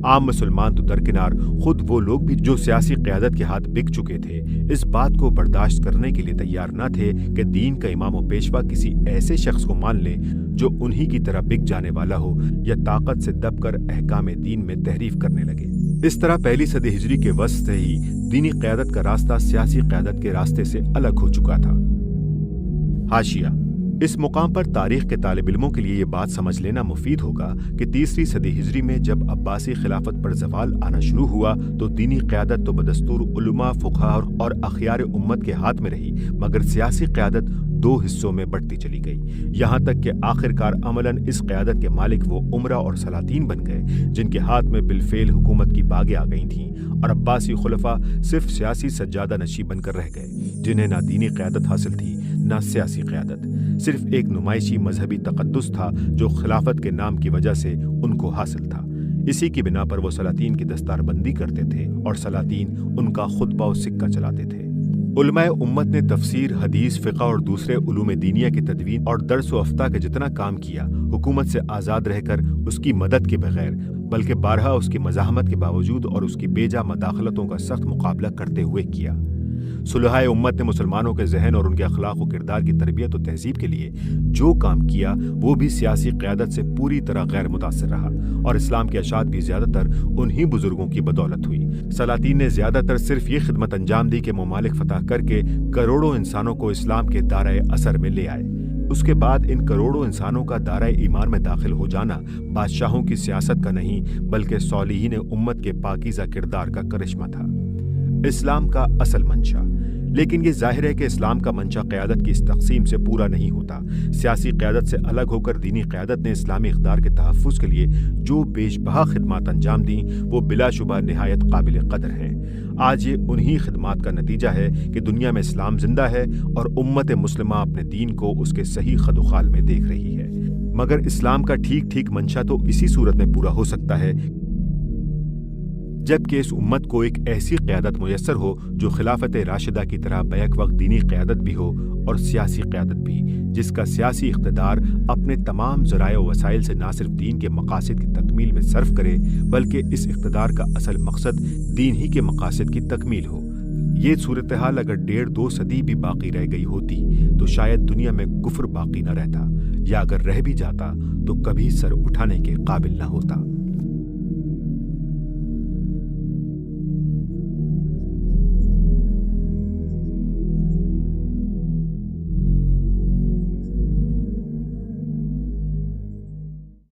عام مسلمان تو درکنار، خود وہ لوگ بھی جو سیاسی قیادت کے ہاتھ بک چکے تھے اس بات کو برداشت کرنے کے لیے تیار نہ تھے کہ دین کا امام و پیشوا کسی ایسے شخص کو مان لے جو انہی کی طرح بک جانے والا ہو یا طاقت سے دب کر احکام دین میں تحریف کرنے لگے۔ اس طرح پہلی صدی ہجری کے وسط سے ہی دینی قیادت کا راستہ سیاسی قیادت کے راستے سے الگ ہو چکا تھا۔ حاشیہ: اس مقام پر تاریخ کے طالب علموں کے لیے یہ بات سمجھ لینا مفید ہوگا کہ تیسری صدی ہجری میں جب عباسی خلافت پر زوال آنا شروع ہوا تو دینی قیادت تو بدستور علماء، فقہاء اور اخیار امت کے ہاتھ میں رہی، مگر سیاسی قیادت دو حصوں میں بٹتی چلی گئی، یہاں تک کہ آخرکار عملاً اس قیادت کے مالک وہ امرا اور سلاطین بن گئے جن کے ہاتھ میں بالفعل حکومت کی باغیں آ گئی تھیں، اور عباسی خلفاء صرف سیاسی سجادہ نشین بن کر رہ گئے جنہیں نہ دینی قیادت حاصل تھی نہ سیاسی قیادت، صرف ایک نمائشی مذہبی تقدس تھا جو خلافت کے نام کی وجہ سے ان کو حاصل تھا۔ اسی کی بنا پر وہ سلاطین کی دستار بندی کرتے تھے اور سلاطین ان کا خطبہ و سکہ چلاتے تھے۔ علماء امت نے تفسیر، حدیث، فقہ اور دوسرے علوم دینیہ کی تدوین اور درس و افتاء کا جتنا کام کیا، حکومت سے آزاد رہ کر اس کی مدد کے بغیر، بلکہ بارہا اس کی مزاحمت کے باوجود اور اس کی بیجا مداخلتوں کا سخت مقابلہ کرتے ہوئے کیا۔ صلحائے امت نے مسلمانوں کے ذہن اور ان کے اخلاق و کردار کی تربیت و تہذیب کے لیے جو کام کیا وہ بھی سیاسی قیادت سے پوری طرح غیر متاثر رہا، اور اسلام کی اشاعت بھی زیادہ تر انہی بزرگوں کی بدولت ہوئی۔ سلاطین نے زیادہ تر صرف یہ خدمت انجام دی کہ ممالک فتح کر کے کروڑوں انسانوں کو اسلام کے دائرۂ اثر میں لے آئے۔ اس کے بعد ان کروڑوں انسانوں کا دائرۂ ایمان میں داخل ہو جانا بادشاہوں کی سیاست کا نہیں بلکہ صالحین امت کے پاکیزہ کردار کا کرشمہ تھا۔ اسلام کا اصل منشا، لیکن یہ ظاہر ہے کہ اسلام کا منشا قیادت کی اس تقسیم سے پورا نہیں ہوتا۔ سیاسی قیادت سے الگ ہو کر دینی قیادت نے اسلامی اقدار کے تحفظ کے لیے جو بیش بہا خدمات انجام دیں وہ بلا شبہ نہایت قابل قدر ہیں۔ آج یہ انہی خدمات کا نتیجہ ہے کہ دنیا میں اسلام زندہ ہے اور امت مسلمہ اپنے دین کو اس کے صحیح خد و خال میں دیکھ رہی ہے۔ مگر اسلام کا ٹھیک منشا تو اسی صورت میں پورا ہو سکتا ہے جبکہ اس امت کو ایک ایسی قیادت میسر ہو جو خلافت راشدہ کی طرح بیک وقت دینی قیادت بھی ہو اور سیاسی قیادت بھی، جس کا سیاسی اقتدار اپنے تمام ذرائع و وسائل سے نہ صرف دین کے مقاصد کی تکمیل میں صرف کرے بلکہ اس اقتدار کا اصل مقصد دین ہی کے مقاصد کی تکمیل ہو۔ یہ صورتحال اگر 1.5-2 صدی بھی باقی رہ گئی ہوتی تو شاید دنیا میں کفر باقی نہ رہتا، یا اگر رہ بھی جاتا تو کبھی سر اٹھانے کے قابل نہ ہوتا۔